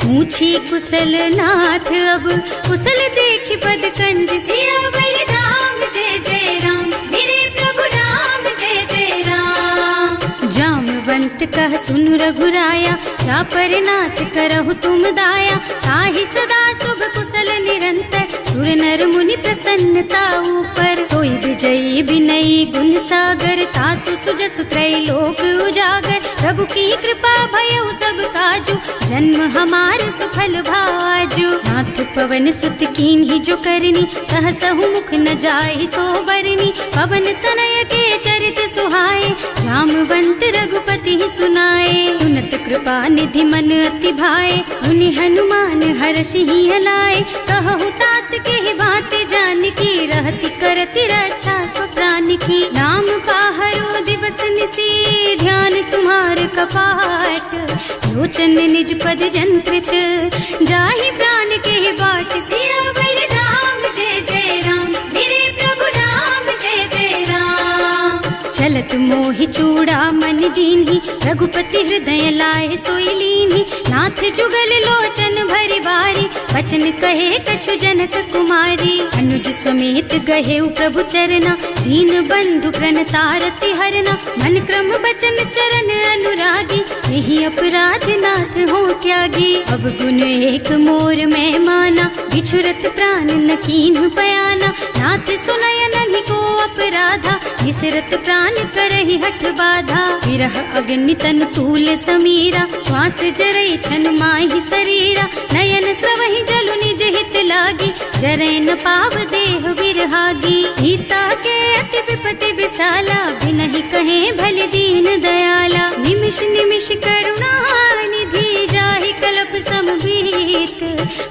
पूछी कुशल नाथ अब, कुशल देखि पद कंज। सियावर राम जय जय राम, मेरे प्रभु राम जय जय राम। जामवंत कह सुन रघुराया, जा पर नाथ करहु तुम दाया। ताहि सदा शुभ कुशल निरंतर, सुर नर मुनि प्रसन्नता ऊपर। कोई विजयी विनयी गुण सागर, तासु सुजसु त्रैलोक उजागर। प्रभु की कृपा भयउ सब काजू, जन्म हमार सफल भाजू। नाथ पवन सुत कीन्ही जो करनी, सहसहु मुख न जाहि सो बरनी। पवन तनय के चरित सुहाए, जामवंत रघुपति सुनाए। सुनत कृपा निधि मन अति भाए, मुनि हनुमान हर्षि ही हलाए। कहु तात के बात जान की, रहति करति रक्षा सो प्राण की। नाम पाहरो दिवस निसी, ध्यान तुम्हार कपाट। लोचन निज पद जंत्रित, जाहि प्राण के बाट। सियावर राम जय जय राम, मेरे प्रभु राम जय जय राम। चलत मोहि चूड़ामणि दीन्ही, रघुपति हृदय लाए सोई लीन्ही। नाथ जुगल लोचन भरि बारी, वचन कहे कछु जनक कुमारी। अनुज समेत गहेउ प्रभु चरना, दीन बंधु प्रणतारति हरना। मन क्रम बचन चरण अनुरागी, यही अपराध नाथ हो त्यागी। अब गुण एक मोर मैं माना, बिछुरत प्राण न कीन्हु बयाना। नाथ सुनय नन्हि को अपराधा, विसरत प्राण करहि हठ बाधा। विरह अग्नि तन तूल समीरा, श्वास जरई छन माहि शरीरा। नयन स्रवहि जलु निज हित लागी, जरै न पाव देह बिरहागी। सीता के अति विपति विशाला, बिनहि कहे भल दीन दयाला। निमिष निमिष करुणा निधि, जाहि कल्प समबीत।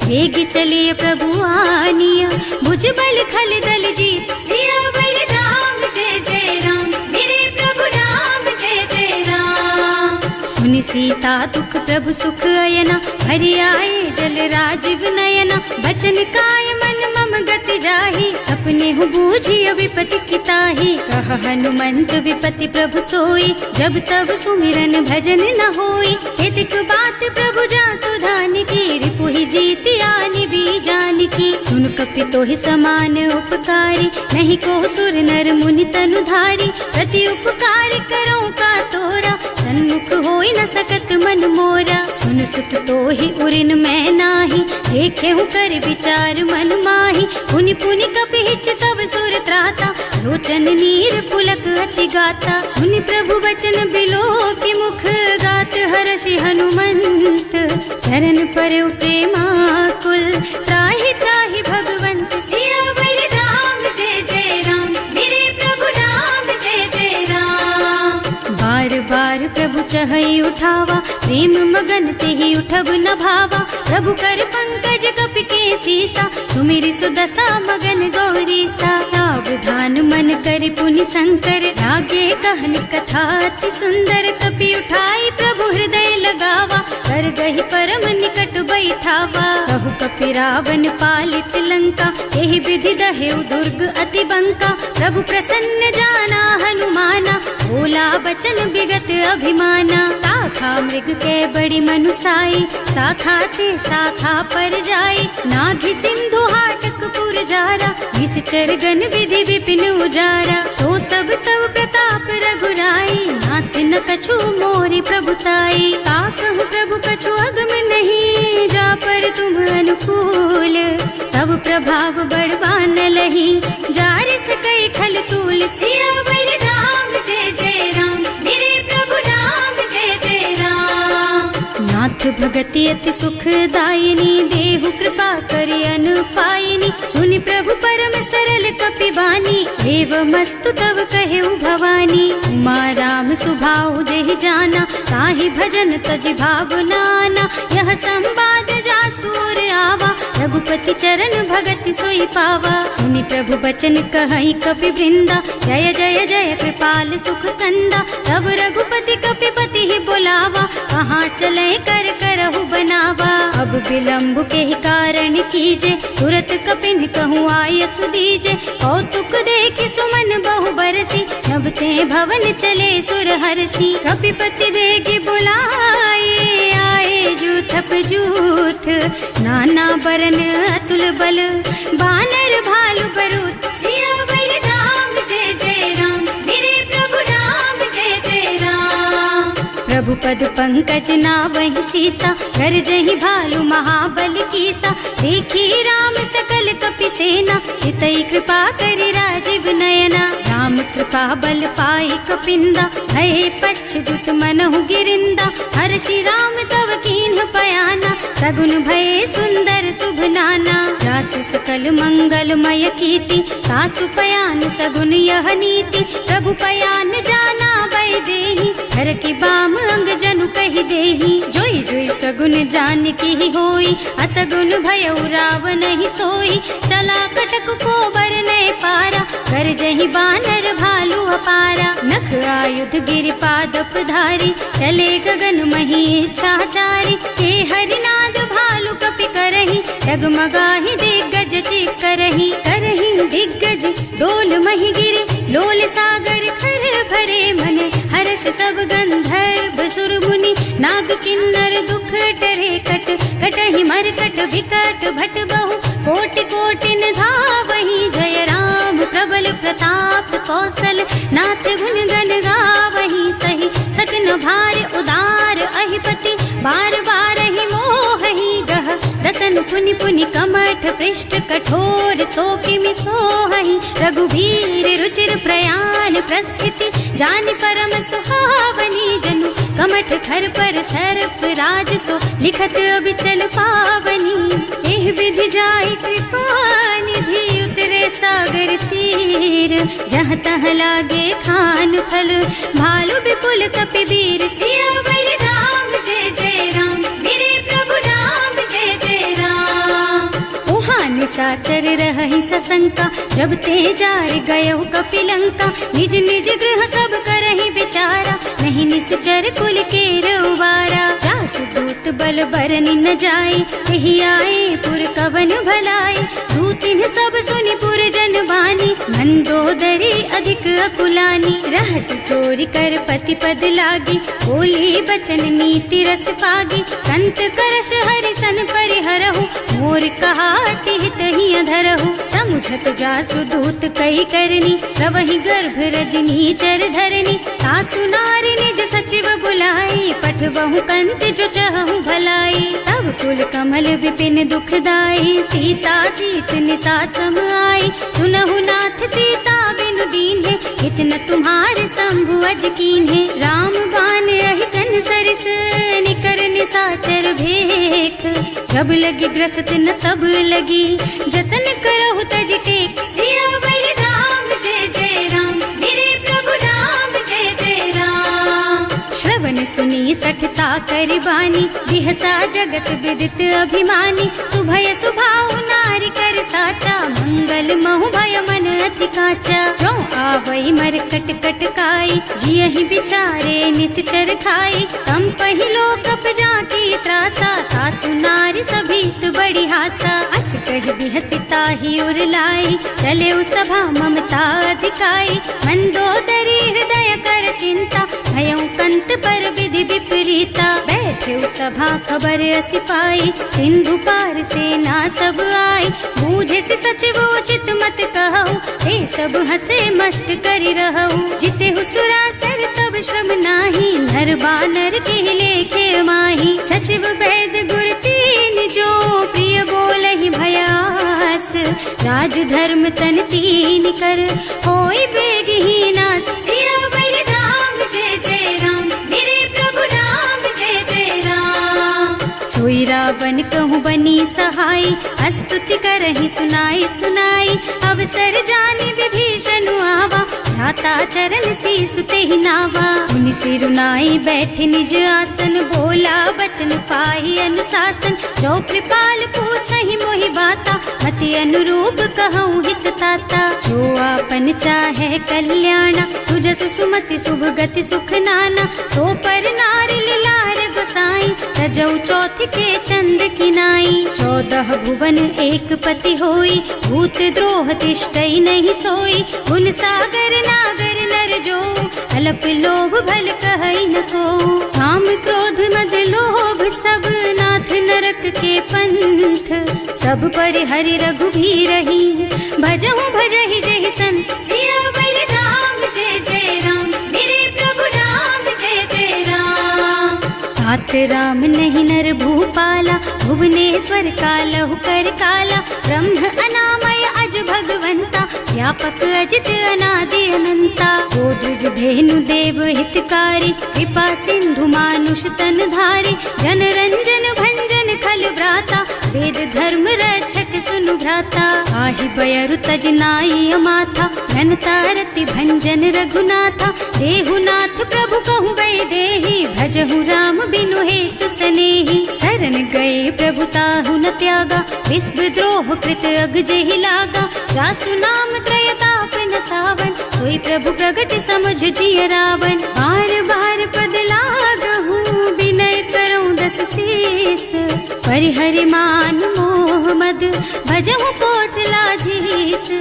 वेग चलिए प्रभु आनिया, भुज बल खल दल जीत। सियावर राम जय जय राम, मेरे प्रभु राम जय जय राम। सुनि सीता दुख प्रभु सुख अयना, भरि आए जल राजीव नयना। बचन काय मन मम गति जाहि, सपने हूँ बूझी विपति किताही। कह हनुमंत विपति प्रभु सोई, जब तब सुमिरन भजन न होई। हितक बात प्रभु जातु धान की, रिपुहि जीति आनि भी जान की। सुन कपि तोहि समान उपकारी, नहीं को सुर नर मुनि तनु धारी। प्रति उपकार करो का तोरा, सन्मुख होई न सकत मन मोरा। सुन सुत तोहि उरिन मैं नाही, देखे हूँ कर विचार मन माही। पुनि पुनि कपि हिच तब सुर त्राता, लोचन नीर पुलक अति गाता। सुनि प्रभु बचन बिलो की मुख, गात हर्षि हनुमंत चरण पर प्रेमाकुल। त्राहि त्राहि भगवंत सियावर राम, जय जय राम मेरे प्रभु राम, जय जय राम। बार बार प्रभु चहई उठावा, प्रेम मगन तेहि उठब न भावा। प्रभु कर पंकज कपि के सीसा, सुमिरि सुदशा मगन गौरी सा। सावधान मन कर पुनि शंकर, लागे कहन कथा अति सुंदर। कपि उठाई प्रभु हृदय लगावा, कर गहि परम निकट बैठावा। कहु कपि रावण पालित लंका, एहि विधि दहेउ दुर्ग अति बंका। प्रभु प्रसन्न जाना हनुमाना, बोला बचन विगत अभिमाना। शाखा मृग के बड़ी मनुसाई, शाखा ते शाखा पर जाई। नाघि सिंधु हाटक पुर जारा, निश्चर गन विधि विपिन उजारा। सो सब तव प्रताप रघुराई, नाथ न कछु मोरि प्रभुताई। का कहूँ प्रभु कछु अगम नहीं, जा पर तुम अनुकूल। तब प्रभाव बड़वान लही, जारिस कई खल तूल। सियावर राम, जय जय राम मेरे प्रभु राम, जय जय राम। नाथ भगति अति सुखदायिनी, देहु कृपा करि अनुपायिनी। सुनि प्रभु परम सरल कपि बानी, एवमस्तु तव कहेउ भवानी। उमा राम सुभाउ जेहि जाना, ताहि भजन तजि भावनाना। यह संवाद जासुर आवा, रघुपति चरण भगति सोई पावा। सुनि प्रभु बचन कहई कपि वृंदा, जय जय जय कृपाल सुख कंदा। तब रघुपति कपि पति ही बोलावा, कहाँ चले कर करहु बनावा। अब विलंब के ही कारण कीजे, तुरत कपिन कहूँ आयस दीजे। कौतुक देखि सुमन बहु बरसी, नभ ते भवन चले सुर हर्षि। कपिपति बेगी बुलाए, आए जूथप जूथ। नाना बरन अतुल बल, बानर भालु बरूथ। सियावर राम, जय जय राम मेरे प्रभु राम, जय जय राम। प्रभु पद पंकज नावहि सीसा, कर जहि भालु महाबल कीसा। देखी राम सकल कपि सेना, हितई कृपा करि राजीव नयना। राम कृपा बल पाई कपिंदा, भये पच्छ्रुत मनहु गिरिंदा। हर्षि राम तव कीन्ह पयाना, सगुन भये सुंदर शुभ नाना। जासु सकल मंगलमय कीर्ति, तासु पयान सगुन यह नीति। प्रभु पयान जाना वैदेही, हर की बाम अंग जनु कहि देही। जोई जोई सगुन जान की ही होई, असगुन भयउ रावण ही सोई। चला कटक को बरने पारा, कर जहि बानर भालु अपारा। नख आयुध गिरि पादप धारी, चले गगन मही इच्छाचारी। हे हरिनाद भालु कपि करही, डगमगाहि दिग्गज चित करही। करही दिग्गज डोल मही गिरे, लोल सागर खर भरे मन। हर्ष सब गंधर्व सुर मुनि, नाग किन्नर दुख डरे कट। कटहि मरकट विकट भट बहु, कोटि कोटिन धावहि। जय राम प्रबल प्रताप कौशल, नाथ गुण गण गावहि। सही सचन भार उदार अहिपति, बार बार ही मोहि गह। रसन पुनि पुनि कमठ पृष्ठ, कठोर सोकिमि सोहहि। रघुवीर रुचिर प्रयाण प्रस्थिति, जानि परम सुहावनी। जनु कमठ खर पर सर्प राज सो, लिखत अबिचल पावनी। एह विधि जाहि कृपा निधि, उतरे सागर तीर। जहाँ तहाँ लागे खान फल, भालु विपुल कपि वीर। सियावर राम, जय जय राम मेरे प्रभु राम, जय जय राम। उहाँ निशाचर रहहि सशंका, जब ते जार गयउ कपि लंका। निज निज गृह सब करहि विचारा, नहीं निश्चर कुल के रउबारा। जासु दूत बल बरनि न जाए, यही आए पुर कवन भलाई। दूतिन सब सुनि पुर जन बानी, मंदोदरी अधिक अकुलानी। रहस्य चोरी कर पति पद लागी, बोली बचन नीति रस पागी। कंत करश हरि सन परिहरहु, मोर कहाति हित ही अधरहु। समुझत जासु दूत कही करनी, सबहि गर्भ रजनी चर धरनी। सासु नारी निज सचिव बुलाई, पठबहु कंत जो चहु भलाई। तब कुल कमल विपिन दुखदाई, सीता सीत निसा सम आई। सुनहु नाथ सीता बिनु दीन है, इतना तुम्हारे शंभु अज कीन है। राम बान अहितन सरिस, निकर निसाचर भेख। जब लगी ग्रसत न तब लगी, जतन करहु तज टेक। सियावर राम जय जय राम, मेरे प्रभु राम जय जय राम। श्रवण सुनी सठता कर बानी, बिहसा जगत विदित अभिमानी। सुभय सुभाव नारी कर साचा, मंगल महु भय मन अति काचा। जो आवई मर कट कट काई, जियहि बिचारे निश्चर खाई। तम पहिलो कप जाकी त्रासा, सासु नारी सभीत बड़ी हासा। अस कह बिहसिता ही उर लाई, चले सभा ममता अधिकाई। मंदोदरी हृदय कर चिंता, भयउ कंत पर विधि विपरीता। बैठे सभा खबर असी पाई, सिंधु पार सेना सब आई। बूझे से सचिव उचित मत कहु, हे सब हसे मस्त करि रहु। जिते हुसुरासर तब श्रम नाही, नर बानर के लेखे माही। सचिव वैद गुर तीन जो, प्रिय बोलहि भयास। राज धर्म तन तीन कर, होई बेगहि नास। सियावर राम जय जय राम, मेरे प्रभु राम जय जय राम। सोई रावण कहूँ बनी सहाय, स्तुति करहि सुनाई सुनाई। अवसर जानि विभीषण आवा, भ्राता चरण सीसु तेहि नावा। मुनि सिरुनाई बैठे निज आसन, बोला बचन पाहि अनुशासन। जो कृपाल पूछहि मोहि बाता, मति अनुरूप कहूँ हित ताता। जो आपन चाहे कल्याणा, सुजसु सुमति शुभ गति सुख नाना। सो पर नारी लार गोसाई, तजौ चौथ के चंद किनाई। 14 भुवन एक पति होई, भूत द्रोह तिष्ठई नहीं सोई। गुण सागर नागर नर जो, अल्प लोभ भल कहई न को। काम क्रोध मद लोभ सब, नाथ नरक के पंथ। सब पर हरि रघुबीरहि, भजहु भजहि जहि संत। सियावर राम जय जय राम, मेरे प्रभु राम जय जय राम। तात राम नहीं नर भूपाला, भुवनेश्वर कालहु कर काला। ब्रह्म अनामय अज भगवंता, व्यापक अजित अनादि अनंता। गोदुज धेनु देव हितकारी, कृपा सिंधु मानुष तन धारी। जन रंजन भंजन खल भ्राता, वेद धर्म रक्षक सुनु भ्राता। आहि बयरु तज नाई अमाथा, घनता रति भंजन रघुनाथा। देहुनाथ प्रभु कहूँ गए देहि, भजहु राम बिनु हेतु सनेहि। शरण गए प्रभु ताहु न त्यागा, विश्व द्रोह कृत अग जेहि लागा। जासु नाम त्रयताप न सावन, सोई प्रभु प्रगट समझ जिय रावण। बार बार पद लागहु, विनय करऊँ दस शीस। परिहरि मान मोह मद, भजहु कौशलाधीश।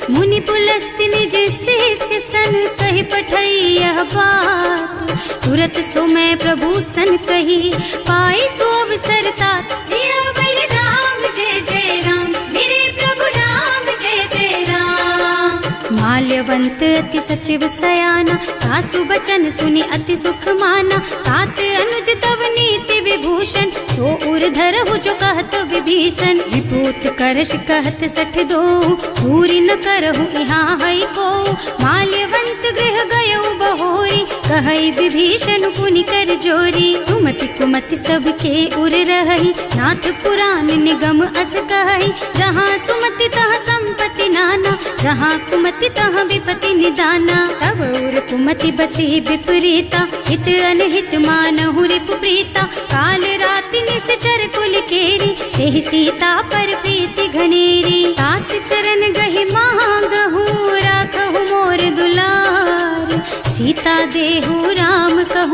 मुनि पुलस्त्य निज शिष्य सन, कहि पठई यह बात। तुरत सो मैं प्रभु सन कही, पाई सो अवसर तात। सियावर राम जय जय राम, मेरे प्रभु राम जय जय राम। माल्यवंत अति सचिव सयाना, सासु बचन सुनि अति सुख माना। तात अनुज तव नीति विभूषण, सो उर धरहु जो कहत विभीषण। विपूत करश कहत सठ दो, पूरी न करहु यहाँ है को। माल्यवंत गृह गयौ बहोरी, कहई विभीषण पुनि कर जोरी। सुमति कुमति सबके उर रही, नाथ पुराण निगम अस कहई। जहाँ सुमति तहाँ संपत्ति नाना, जहाँ कुमति तहाँ विपति निदाना। तब उर कुमति बसी विपरीता, हित अनहित मानहु रिपु प्रीता। काल राति निश्चर कुल केरी, तेहि सीता पर प्रीति घनेरी। तात चरण गहि मांगहु, राखहु मोर दुलार। सीता देहु राम कहो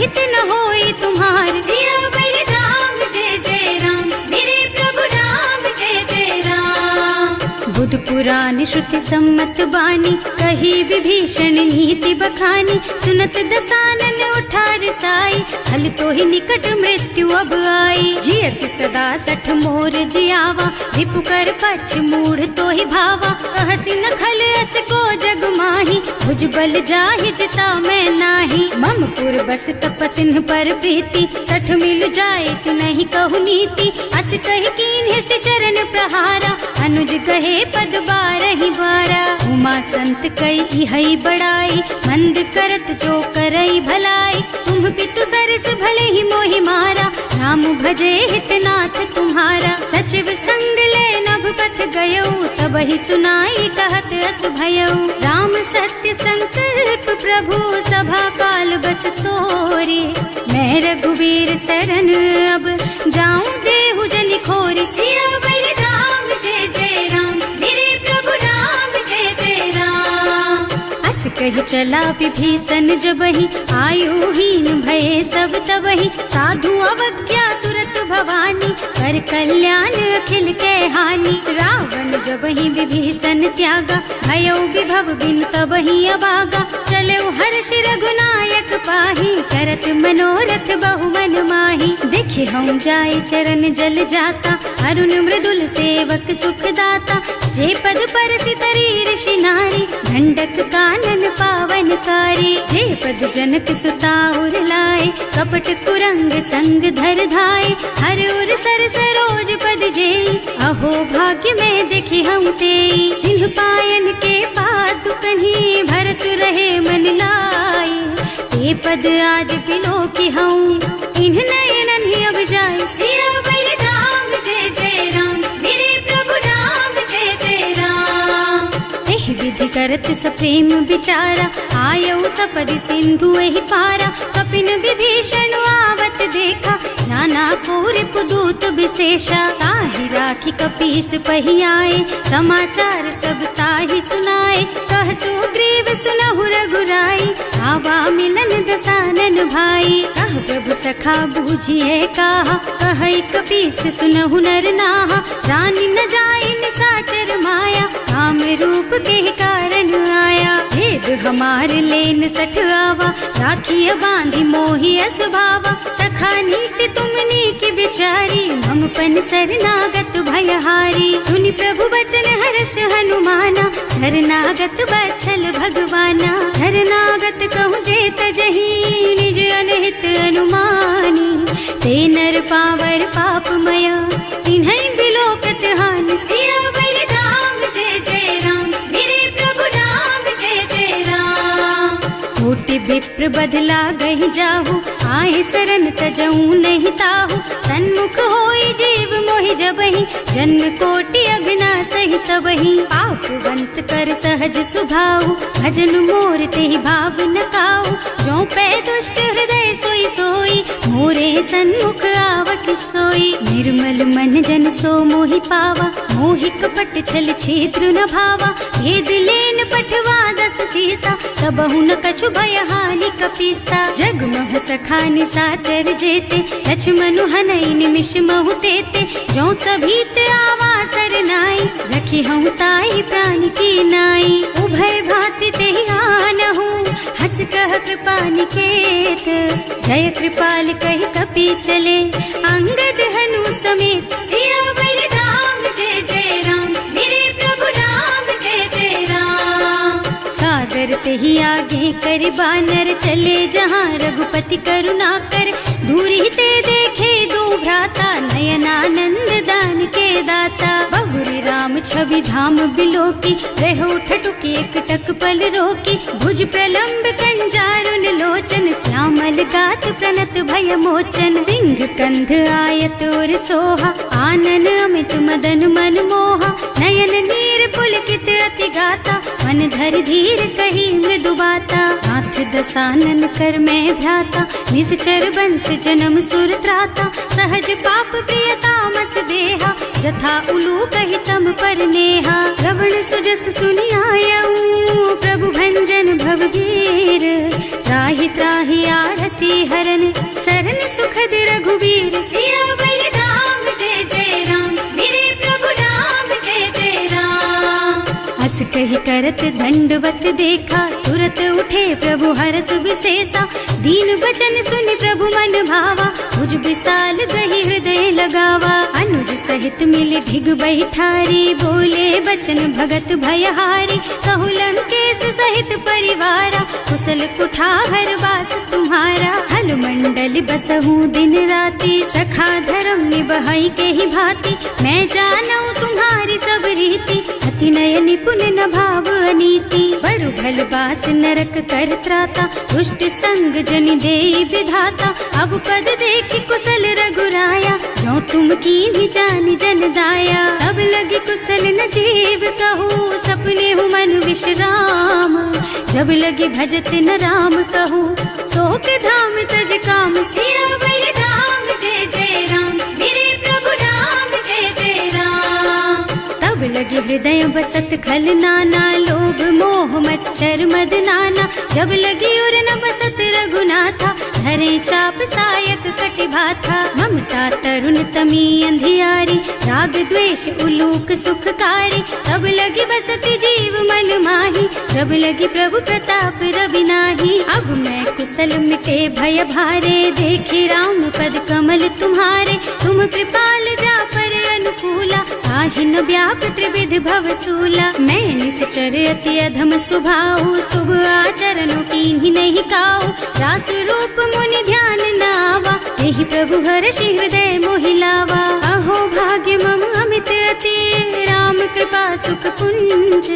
सहित न होई तुम्हार। सियावर राम जय जय राम, मेरे प्रभु राम जय जय राम। बुध पुराण श्रुति सम्मत बानी, कही विभीषण नीति बखानी। सुनत दसानन उठार साई, हल तो ही निकट मृत्यु अब आई। जियस सदा सठ मोर जियावा, रिपु कर पछ मूढ़ तो ही भावा। कहसी न खल अस को जग माही, भुज बल जाहि जिता मैं नाही। मम पुर बस तपसिन पर प्रीति, सठ मिल जाए तु नहीं कहु नीति। अस कहि कीन्ह से चरण प्रहारा, अनुज कहे पद बारहि बारा। उमा संत कई हई बड़ाई, मंद करत जो करई भलाई। तुम पितु सरस भले ही मोहि मारा, राम भजे हितनाथ तुम्हारा। सचिव संग ले नभ पथ गयो, सबहि सुनाई कहत अस भयो। राम सत्य संकल्प प्रभु, सभा काल बस तोरे। मैं रघुवीर सरन अब, जाऊं देहु जनि खोरी। सियावर राम जय जय राम, मेरे प्रभु राम जय जय राम। अस कहि चला विभीषण जबहि, आयुहीन भये सब तबहि। साधु अवज्ञा तुरत भवानी, कर कल्याण अखिल के हानि। रावण जबहि विभीषण त्यागा, भयो विभव बिनु तबहि अभागा। चलऊ हर्ष रघुनायक पाहि, करत मनोरथ बहु मन माहि। देखे हम जाय चरण जल जाता, अरुण मृदुल सेवक सुख दाता। जे पद परसि तरी ऋषि नारी, दंडक कानन पावन कारी। जे पद जनक सुता उर लाए, कपट कुरंग संग धर धाय। हर उर सर सरोज पद जेई, अहो भाग्य में देखी हम तेई। जिन्ह पायन के पादु कन्ही, भरत रहे मन लाई। ते पद आज बिलो की हूँ, इन्ह नयनन ही अब जाए। सियावर राम जय जय राम, मेरे प्रभु राम जय जय राम। एह विधि करत सप्रेम विचारा, आयऊ सपदि सिंधु एहि पारा। कपिन विभीषण आवत देखा, जाना कोरि पुदूत विशेषा। ताहि राखी कपीस पहि आए, समाचार सब ताहि सुनाए। कह सुग्रीव सुनहु रघुराई, आवा मिलन दसानन भाई। कह प्रभु सखा बूझिए काहा, कहै कपीस सुनहु नर नाहा। रानी न जाय निसाचर माया, काम रूप के कारण आया। भेद हमार लेन सठ आवा, राखिय बांधि मोहि स्वभावा। सखा नीति तुमनी की बिचारी, मम पन शरणागत भयहारी। सुनि प्रभु बचन हर्ष हनुमाना, शरणागत बछल भगवाना। शरणागत कहूँ जेत जही, निज अनहित अनुमानी। ते नर पावर पापमय, तिन्है बिलोकत हानि। सियावर राम जय जय राम, मेरे प्रभु राम जय जय राम। कोटि विप्र बदला गहि जाहु, आए शरण तजऊ नहीं ताहु। सन्मुख होई जीव मोहि जबहि, जन्म कोटि अघनासहि तबहि। पापवंत कर सहज सुभाऊ, भजन मोर तेहि भाव न काऊ। जो पै दुष्ट हृदय सोई सोई, मोरे सन्मुख आवत सोई। निर्मल मन जन सो मोहि पावा, मोहि कपट छल छिद्र न भावा। भेद लेन पठवा दस सीसा, तबहु न कछु भय हानि कपीसा। जग महु सखा निसाचर जेते, लक्ष्मणु हनई निमिष महु तेते। जो सभीत आवा सरनाई, रखी हूँ ताई प्राण की नाई। उभय भांति तेहि आनहु, हस कह कृपा निकेत। जय कृपाल कहि कपि चले, अंगद हनु समेत। सियावर राम जय जय राम, मेरे प्रभु राम जय जय राम। सादर तेहि आगे कर बानर, चले जहाँ रघुपति करुणा कर। दूरी ते देखे दो भ्राता, नयनानंद दान के दाता। बहुरी राम छवि धाम बिलोकी, रहो ठटुकी एक टक पल रोकी। भुज प्रलंब कंजारुन लोचन, श्यामल गात प्रणत भय मोचन। सिंह कंध आयत और सोहा, आनन अमित मदन मन मोहा। नयन नीर पुलकित अति गाता, मन धर धीर कही मृदु बाता। नाथ दसानन कर मैं भ्राता, निश्चर बंस जन्म सुर त्राता। सहज पाप प्रिय तामस देहा, जथा उलू कहि तम पर नेहा। श्रवण सुजस सुनि आयऊ, प्रभु भंजन भव वीर। त्राहि त्राहि आरती हरन, दंडवत देखा, तुरत उठे प्रभु हरस विशेषा। दीन बचन सुनि प्रभु मन भावा, मुझ विशाल गही हृदय लगावा। अनुज सहित मिल ढिग बैठारी, बोले बचन भगत भयहारी। कहु लंकेश सहित परिवारा, कुशल कुठार वास तुम्हारा। हल मंडल बसहु दिन राति, सखा धर्म निबहई के ही भांति। मैं जानऊ तुम्हारी सब रीति, अति नय निपुण न भाव अनीति। बरु भल बास नरक कर त्राता, दुष्ट संग जनि देई विधाता। अब पद देखि कुशल रघुराया, जो तुम कीन्ही जानि जन दाया। अब लगी कुशल न जीव कहू, सपने हूँ मन विश्राम। जब लगी भजत न राम कहू, सोक धाम तज काम। सियावर राम जय जय राम, मेरे प्रभु राम जय जय राम। तब लगी हृदय बसत खल नाना, लोभ मोह मच्छर मद नाना। जब लगी उर न बसत रघुनाथा, धरे चाप सायक कटि भाथा। ममता तरुण तमी अंधियारी, राग द्वेष उलूक सुखकारी। तब लगी बसती जीव मन माही, जब लगी प्रभु प्रताप रवि नाही। अब मैं कुशल मिटे भय भारे, देखे राम पद कमल तुम्हारे। तुम कृपाल जा पर अनुकूला, ताहि न व्याप त्रिविध भवसूला। मैं निश्चर अति अधम स्वभाव, शुभ आचरणों कीन्ही नहीं काऊ। रासु रूप मुनि ध्यान न आवा, यही प्रभु हर्षि हृदय मोहि लावा। अहो भाग्य मम अमित अति, राम कृपा सुख पुंज।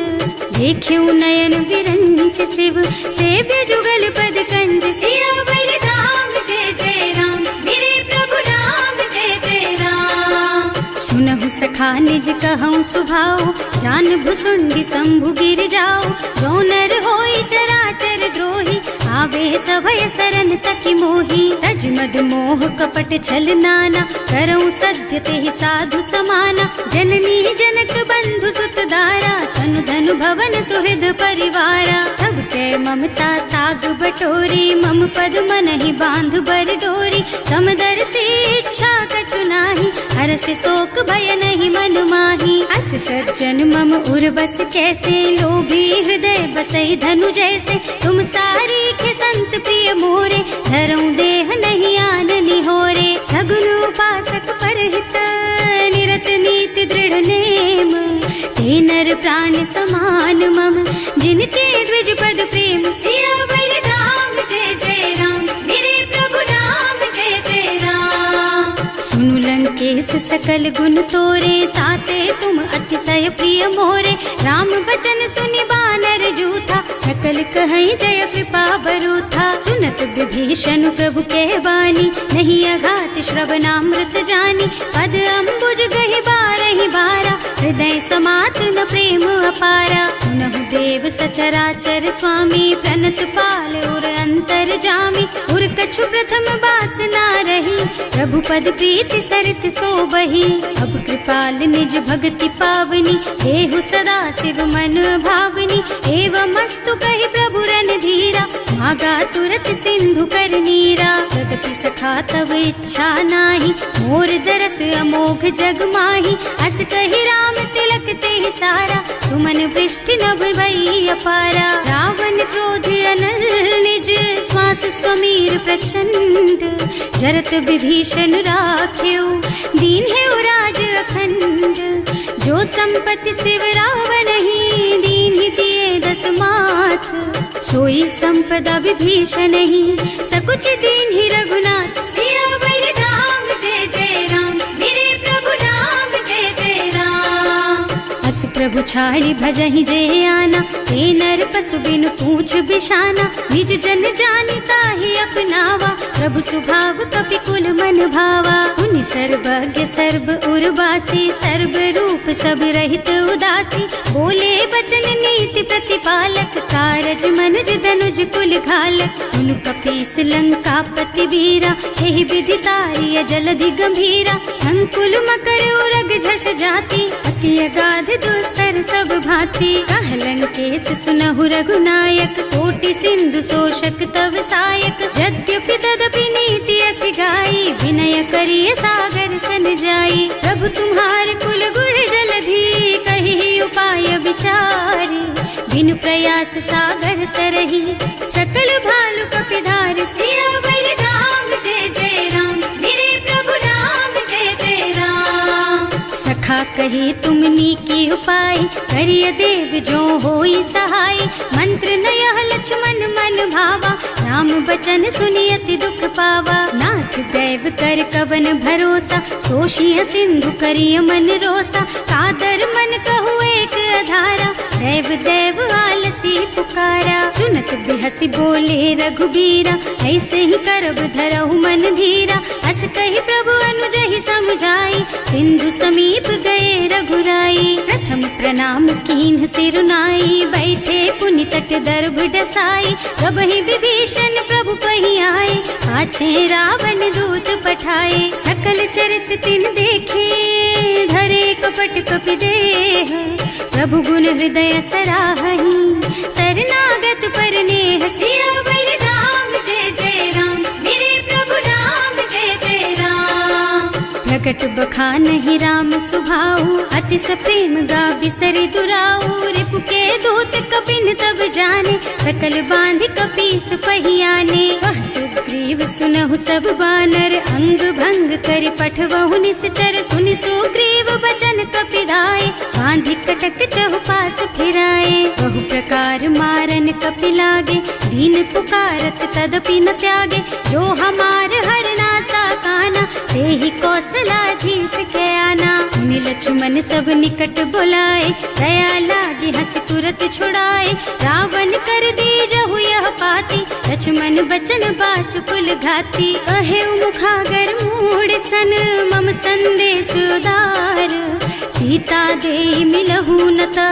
देख्यऊ नयन विरंच शिव, सेव्य जुगल पद कंज। सियावर राम जय जय राम, मेरे प्रभु राम जय जय राम। सुनहु सखा निज कहऊँ सुभाऊ, जान भुसुंडी शंभु गिर जाओ। जो नर होई चराचर द्रोही, आवे सभय सरन तकि मोही। तज मद मोह कपट छल नाना, करऊँ सत्य तेहि साधु समाना। जननी जनक बंधु सुत दारा, तनु धनु भवन सुहृद परिवारा। तब ते ममता ताग बटोरी, मम पद मनहि बांध बर डोरी। समदर्शी इच्छा कछु नाही, हर्ष शोक भय नहीं मन माही। अस सज्जन मम उर बस कैसे, लोभी हृदय बसई धनु जैसे। तुम सारी के संत प्रिय मोरे, धरऊं देह नहीं आन निहोरे। सगुन उपासक परहित, निरत नीति दृढ़ नेम। ते नर प्राण समान मम, जिनके द्विज पद प्रेम। सियावर राम जय जय राम, मेरे प्रभु राम जय जय राम। सुनु लंकेश सकल गुण तोरे, ताते तुम अतिशय प्रिय मोरे। राम बचन सुनि बानर जूथा, सकल कहई जय कृपा बरूथा। सुनत विभीषण प्रभु के बानी, नहीं अघात श्रवणामृत जानी। पद अम्बुज गहि बारहि बारा, हृदय समात न प्रेम अपारा। सुनहु देव सचराचर स्वामी, प्रणत पाल उर अंतर जामी। उर कछु प्रथम बास ना रही, प्रभु पद प्रीति सरित सो बही। अब कृपाल निज भक्ति पावनी, देहु सदा शिव मन भावनी। एवं मस्तु कहि प्रभु रन धीरा, मागा तुरत सिंधु कर नीरा। जगति सखा तब इच्छा नाही, मोर दरस अमोघ जग माही। अस कहि राम तिलक तेहि सारा, सुमन वृष्टि नभ भई अपारा। रावण क्रोध अनल निज, श्वास स्वमीर प्रचंड। जरत विभीषण राख्यो, दीन है राज अखंड। जो संपत्ति शिव रावण ही, दीन ही दिए दस माथ। सोई संपदा विभीषण ही, सकुच दीन ही रघुनाथ। सियावर राम जय जय राम, मेरे प्रभु राम जय जय राम। अस प्रभु छाड़ी भजहि जय आना, हे नर पशु बिनु पूछ बिशाना। निज जन जानि ताहि अपनावा, प्रभु स्वभाव कपि कुल मन भावा। उनि सर्वज्ञ सर्व उर्वासी, सर्व रूप सब रहित उदासी। बोले बचन नीति प्रतिपालक, कारज मनुज धनुज कुल घालक। सुनु कपीस लंका पति वीरा, एहि विधि तारिय जलधि गंभीरा। संकुल मकर उरग झष जाति, अति अगाध दुस्तर सब भांति। कह लंकेश सुनहु रघुनायक, कोटि सिंधु शोषक तव सायक। यद्यपि तदपि नीति असि गाई, विनय करिय सागर सन जाई। प्रभु तुम्हार कुल गुण जलधि, कहि उपाय विचारी। बिनु प्रयास सागर तरही, सकल भालु कपिधार सियावर राम जय जय राम, मेरे प्रभु राम जय जय राम। सखा कहे तुमनी की उपाय, करिय देव जो होई सहाय, मंत्र नयह लक्ष्मण मन भावा, राम बचन सुनि अति दुख पावा। नाथ दैव कर कवन भरोसा, सोषिय सिंधु करिय मन रोसा, कादर मन कहु एक अधारा, देव देव आलसी पुकारा। सुनत बिहसी बोले रघुबीरा, ऐसे ही करब धरहु मन धीरा, अस कही प्रभु अनुजहि समझाई, सिंधु समीप गए रघुराई। प्रथम प्रणाम कीन्ह सिरुनाई, बैठे पुनि तट दर्भ डसाई, कबहि विभीषण प्रभु पहि आए, पाछे रावण दूत पठाए। सकल चरित तिन देखे, धरे कपट कपि देह, प्रभु गुण हृदय सराहहि, शरणागत पर नेह। सियावर राम जय जय राम, मेरे प्रभु राम जय जय राम। प्रकट बखानहि राम सुभाऊ, अति सप्रेम गा बिसरि दुराऊ, रिपु के दूत कपिन तब जाने, सकल बांध कपीस पहियाने। वह सुग्रीव सुनहु सब बानर, अंग भंग करि पठवहु निश्चर, सुनि सुग्रीव बचन कपिधाय, बांधि कटक चहुपास फिराए। बहु प्रकार मारन कपि लागे, दीन पुकारत तदपि न त्यागे, जो हमार हरना साकाना, तेहि कौशलाधीश ख्याना। मुनि लक्ष्मण सब निकट बुलाए, दया लागी हंस तुरत छुड़ाए, रावण कर दीजहु यह पाती, लक्ष्मण बचन बाचुकुल घाती। कहे मुखागर मूढ़ सन, मम संदेश उदार, सीता देई मिलहु नता,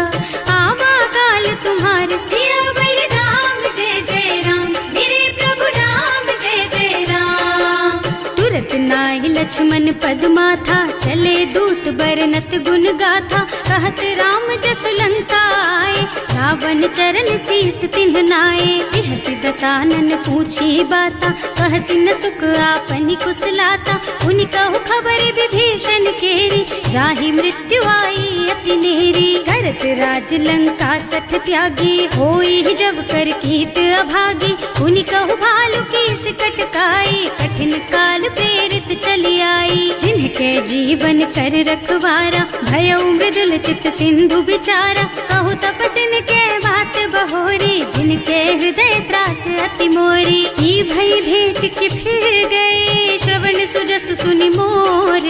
आवा काल तुम्हार। सियावर राम जय जय राम, मेरे प्रभु राम जय जय राम। तुरत नाहि लक्ष्मण पद माथा, चले दूत बरनत गुण गाथा, कहत राम जस लंका आए, रावण चरण शीस तिन्ह नाए। बिहसि दसानन पूछी बाता, कहसि न सुख आपनि कुशलाता, उनि कहु खबर विभीषण केरी, जाहि मृत्यु आई अति नेरी। करत राज लंका सठ त्यागी, होई जब कर कीट अभागी, उनि कहु भालु कीस कटकाई, कठिन काल प्रेरित चली आई। जिनके जीवन कर रखवारा, भयउ मृदुल चित सिंधु बिचारा, कहु तपसिन के बात बहोरी, जिनके हृदय त्रास अति मोरी। की भई भेंट कि फिर गए, श्रवण सुजस सुनि मोर,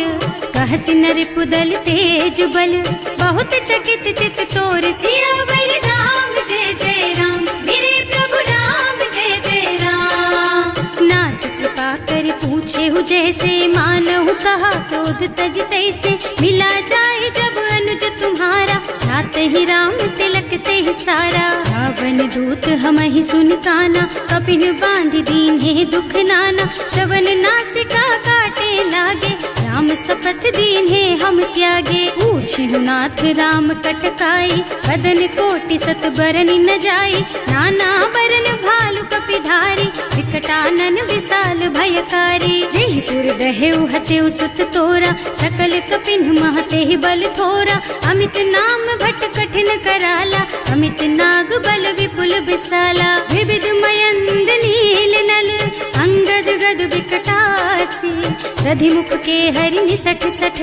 कहसि नर पुदल तेज बल, बहुत चकित चित तोर। सियावर राम जय जय राम, मेरे प्रभु राम जय जय राम। नाथ कृपा कर पूछे हु जैसे, मानहु कहा क्रोध तज तैसे, मिला जाए जब अनुज तुम्हारा, जात ही राम तिलक ते सारा। रावण दूत हमहि सुन काना, कपिन बांधि दीन्हे दुख नाना, श्रवण नासिका काटे लागे, राम शपथ दीन्हे हम त्यागे। पूछिहु नाथ राम कटकाई, बदन कोटि सत बरनि न जाई, नाना बरन भालु कपिधारी, विकटानन विशाल भयकारी। जेहि पुर दहेउ हतेउ सुत तोरा, सकल कपिन महते बल थोरा, अमित नाम भट कठिन कराला, अमित नाग बल विपुल विशाला। विविध मयंद नील नल, अंगद गद विकटासी, दधिमुख के हरि निसठ सठ,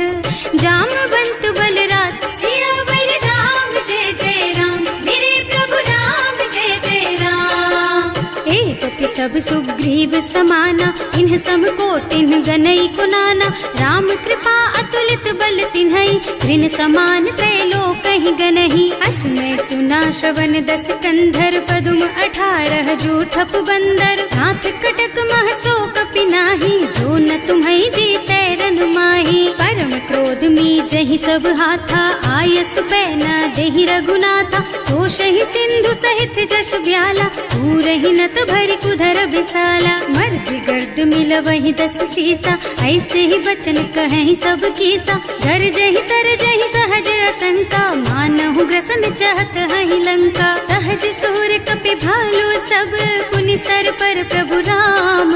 जामवंत बलराज। सियावर राम जय जय राम, मेरे प्रभु राम जय जय राम। एक कति सब सुग्रीव समाना, इन्ह सम कोटिन गनई कुनाना, राम कृपा अतुलित बल तिन्हई, ऋण समान त्रैलोकहि गनहि। असमय सुना श्रवण दस कंधर, पदुम 18 जूठप बंदर, नाथ कटक महसो कपि नाही, जो न तुम्हई जीतै रन माही। परम क्रोध मी जहि सब हाथा, आयस पैना देहि रघुनाथा, सोषहि सिंधु सहित जश ब्याला, पूरहि नत भरि कुधर विशाला। मर्दि गर्द मिलवहि 10 सीसा, ऐसे ही बचन कहें सब कीसा, गरजहि तरजहि सहज असंका, मानहु ग्रसन चाहत हहि लंका। सहज सूर कपि भालु सब, पुनि सर पर प्रभु राम,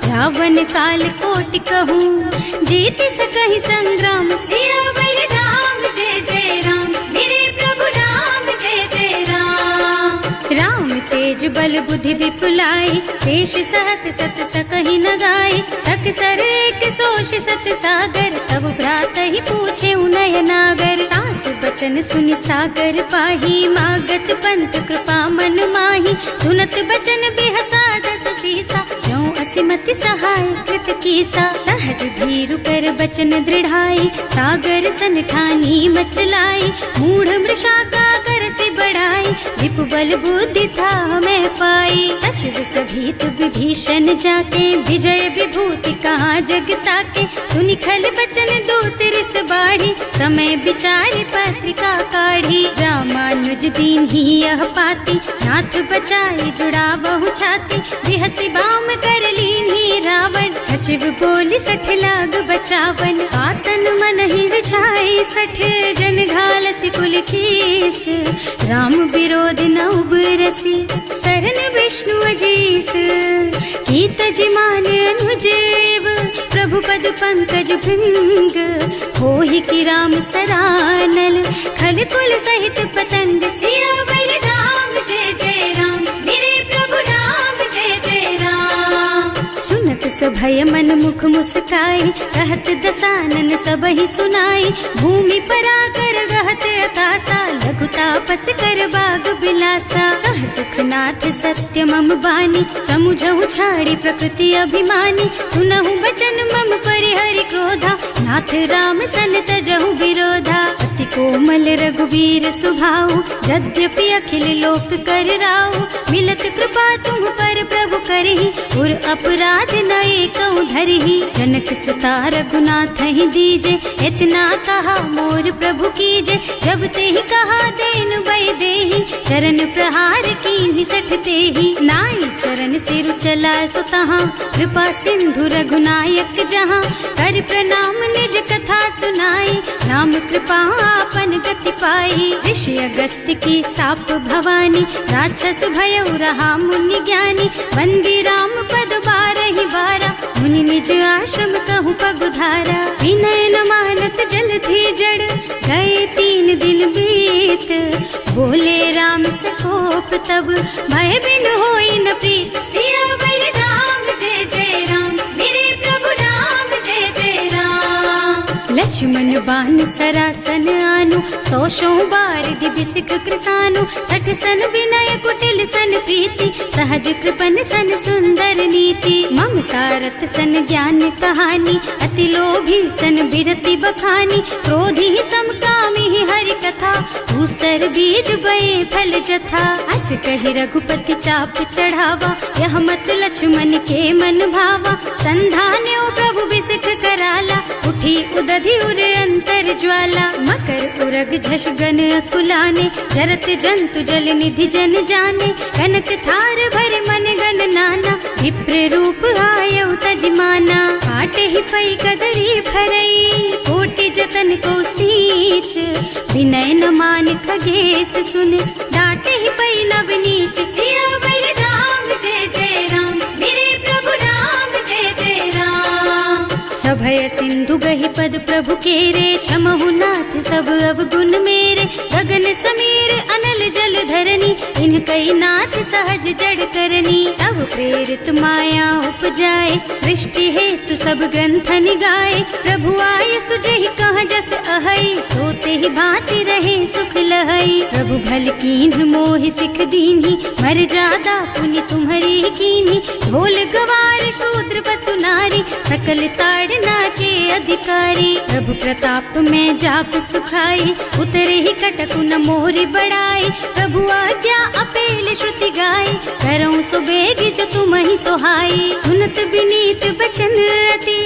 रावण काल कोटि कहूँ, जीत सकहि संग्राम। सियावर राम जय जय राम, मेरे प्रभु राम जय जय राम। तेज बल बुद्धि विपुलाई, शेष सहस सत सकहि न गाय, सक सर एक सोष सत सागर, तब भ्रात ही पूछे उनय नागर। तास बचन सुनि सागर पाही, मागत पंत कृपा मन माही, सुनत बचन बिहसा दस सीसा, ज्यों असिमति सहाय कृत कीसा। सहज धीरु कर बचन दृढ़ाई, सागर सन ठानी मचलाई, मूढ़ मृषा का कर से बढ़ाई, विपु बल बुद्धि था मैं पाई। सचिव सभीत विभीषण जाके, विजय विभूति कहाँ जग ताके, सुनि खल बचन दूत रिस बाढ़ी, समय विचारि पत्रिका काढ़ी। रामानुज दीन ही यह पाती, नाथ बचाई जुड़ा बहु छाती, बिहसी बाम कर लीन ही रावण, सचिव बोली सठ लाग बचावन। आतन मन ही रिझाई सठ, जन घालसी कुल कीस, राम विरोध न उबरसी, शरण विष्णु अजीस। कीत जिमान अनुजेव, प्रभु पद पंकज भृंग, होहि की राम सरानल, खल कुल सहित पतंग। सियावर राम जय जय राम, मेरे प्रभु राम जय जय राम। सुनत सभय मन मुख मुस्काई, कहत दसानन सबहि सुनाई, भूमि पराकर गहत अकासा, लघु तापस कर बाग बिलासा। कह सुखनाथ सत्य मम बानी, समुझहु छाड़ी प्रकृति अभिमानी, सुनहु बचन मम परिहरि क्रोधा, नाथ राम सन तजहु विरोधा। अति कोमल रघुवीर सुभाऊ, यद्यपि अखिल लोक कर राऊ, मिलत कृपा तुम पर प्रभु करहि, उर अपराध न एकौ धरहि। जनक सुता रघुनाथ ही दीजे, इतना कहा मोर प्रभु कीजे, जब ते ही कहा देन बय देहि, चरण प्रहार कीन्हि सठ तेहि। नाई चरण सिरु चला सुतहाँ, कृपा सिंधु रघुनायक जहाँ, कर प्रणाम निज कथा सुनाई, राम कृपा आपन गति पाई। ऋषि अगस्त्य की साप भवानी, राक्षस भयउ रहा मुनि ज्ञानी, वंदी राम पद बारहि बारा, मुनि निज आश्रम कहूँ पगुधारा। विनय न मानत जल थी जड़, गए 3 दिन बीत, बोले राम सकोप तब, भय बिन होई न प्रीत। सियावर राम जय जय राम, मेरे प्रभु राम जय जय राम। लक्ष्मण बान सरासन आनु, 100 बार दिबिसिक कृसानु, 60 सन विनय कुटिल सन प्रीति, सहज कृपन सन सुंदर नीति। ममता रत सन ज्ञान कहानी, अति लोभी सन बिरति बखानी, क्रोधी समकामी हरि कथा, दूसर बीज बये फल जथा। अस कहि रघुपति चाप चढ़ावा, यह मत लक्ष्मण के मन भावा, संधान्यो प्रभु बिसिख कराला, उठी उदधि उर अंतर ज्वाला। मकर उरग झष गन अकुलाने, जरत जंतु जल निधि जन जाने, कनक थार भर मन गन नाना, विप्र रूप आयौ तजमाना। काटे ही पै कदरी फरई, कोटि जतन को सींच, विनय न मान खगेश सुन, डांटे ही पै नव नीच। सियावर राम जय जय राम, मेरे प्रभु राम जय जय राम। सभय सिंधु गहि पद प्रभु केरे, क्षमहु नाथ सब अवगुण मेरे, गगन समीर अनल जल धरनी, इनकई नाथ सहज जड़ करनी। तब प्रेरित माया उपजाए, सृष्टि हेतु सब ग्रंथन गाए, प्रभु आय सुजहि कह जस अहै, सोते ही भांति रहे सुख लहै। प्रभु भल कीन्ह मोहि सिख दीन्ही, मर्यादा पुनि तुम्हरी कीन्ही, ढोल गवार शूद्र पशु नारी, सकल ताड़ना के अधिकारी। प्रभु प्रताप में जाप सुखाई, उतरे ही कटकु न मोरि बड़ाई, प्रभु आज्ञा अपेल श्रुति गाई, करऊं सुबेग जो तुम ही सोहाई। सुनत विनीत बचन अति,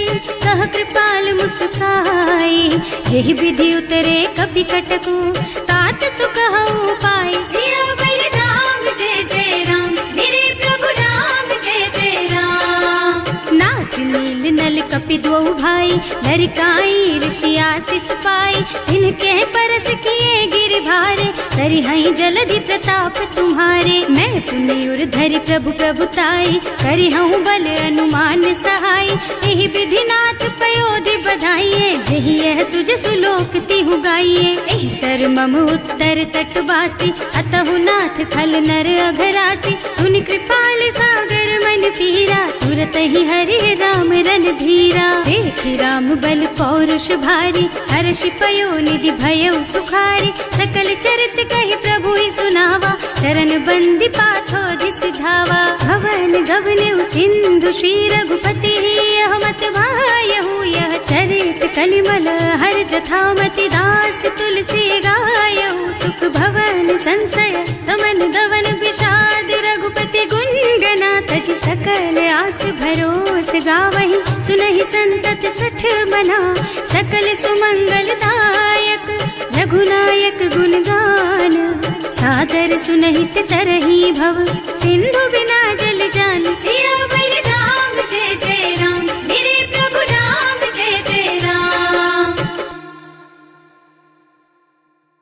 कह कृपाल मुस्काई, यही विधि उतरे कपि कटकु, तात सुख हऊ पाई। सियावर राम जय जय राम, मेरे प्रभु राम जय जय राम। नाथ नील नल कपि द्वौ भाई, लरिकाई ऋषि आशीष पाई, इनके परस किए गिर भारे, तरि हई जलधि प्रताप तुम्हारे। मैं पुण्य उर धरि प्रभु प्रभुताई, करि हूँ बल अनुमान सहाय, यही विधिनाथ पयोधि बधाइए, जही यह सुज सुलोक तिहु गाइए। एहि हर मम उत्तर तटवासी, अतहु नाथ खल नर अघरासी। सुनि कृपाल सागर मन पीरा, तुरत ही हरि राम रन धीरा। देखि राम बल पौरुष भारी, हर्षि पयो निधि भयउ सुखारी। सकल चरित कहि प्रभु ही सुनावा, चरण बंदी पाथोदिस धावा। भवन गवनेउ सिंधु श्री रघुपति, यह मत वायहु यह चरित कलिमल हर जथामति। दास तुलसी गायहु, सुख भवन संशय समन दवन विषाद। रघुपति गुण गना तज सकल आस भरोस गावहि। सुनहि संतत सठ मना, सकल सुमंगल दायक। रघुनायक गुण गान, सादर सुनहित तरहि भव। सिंधु बिना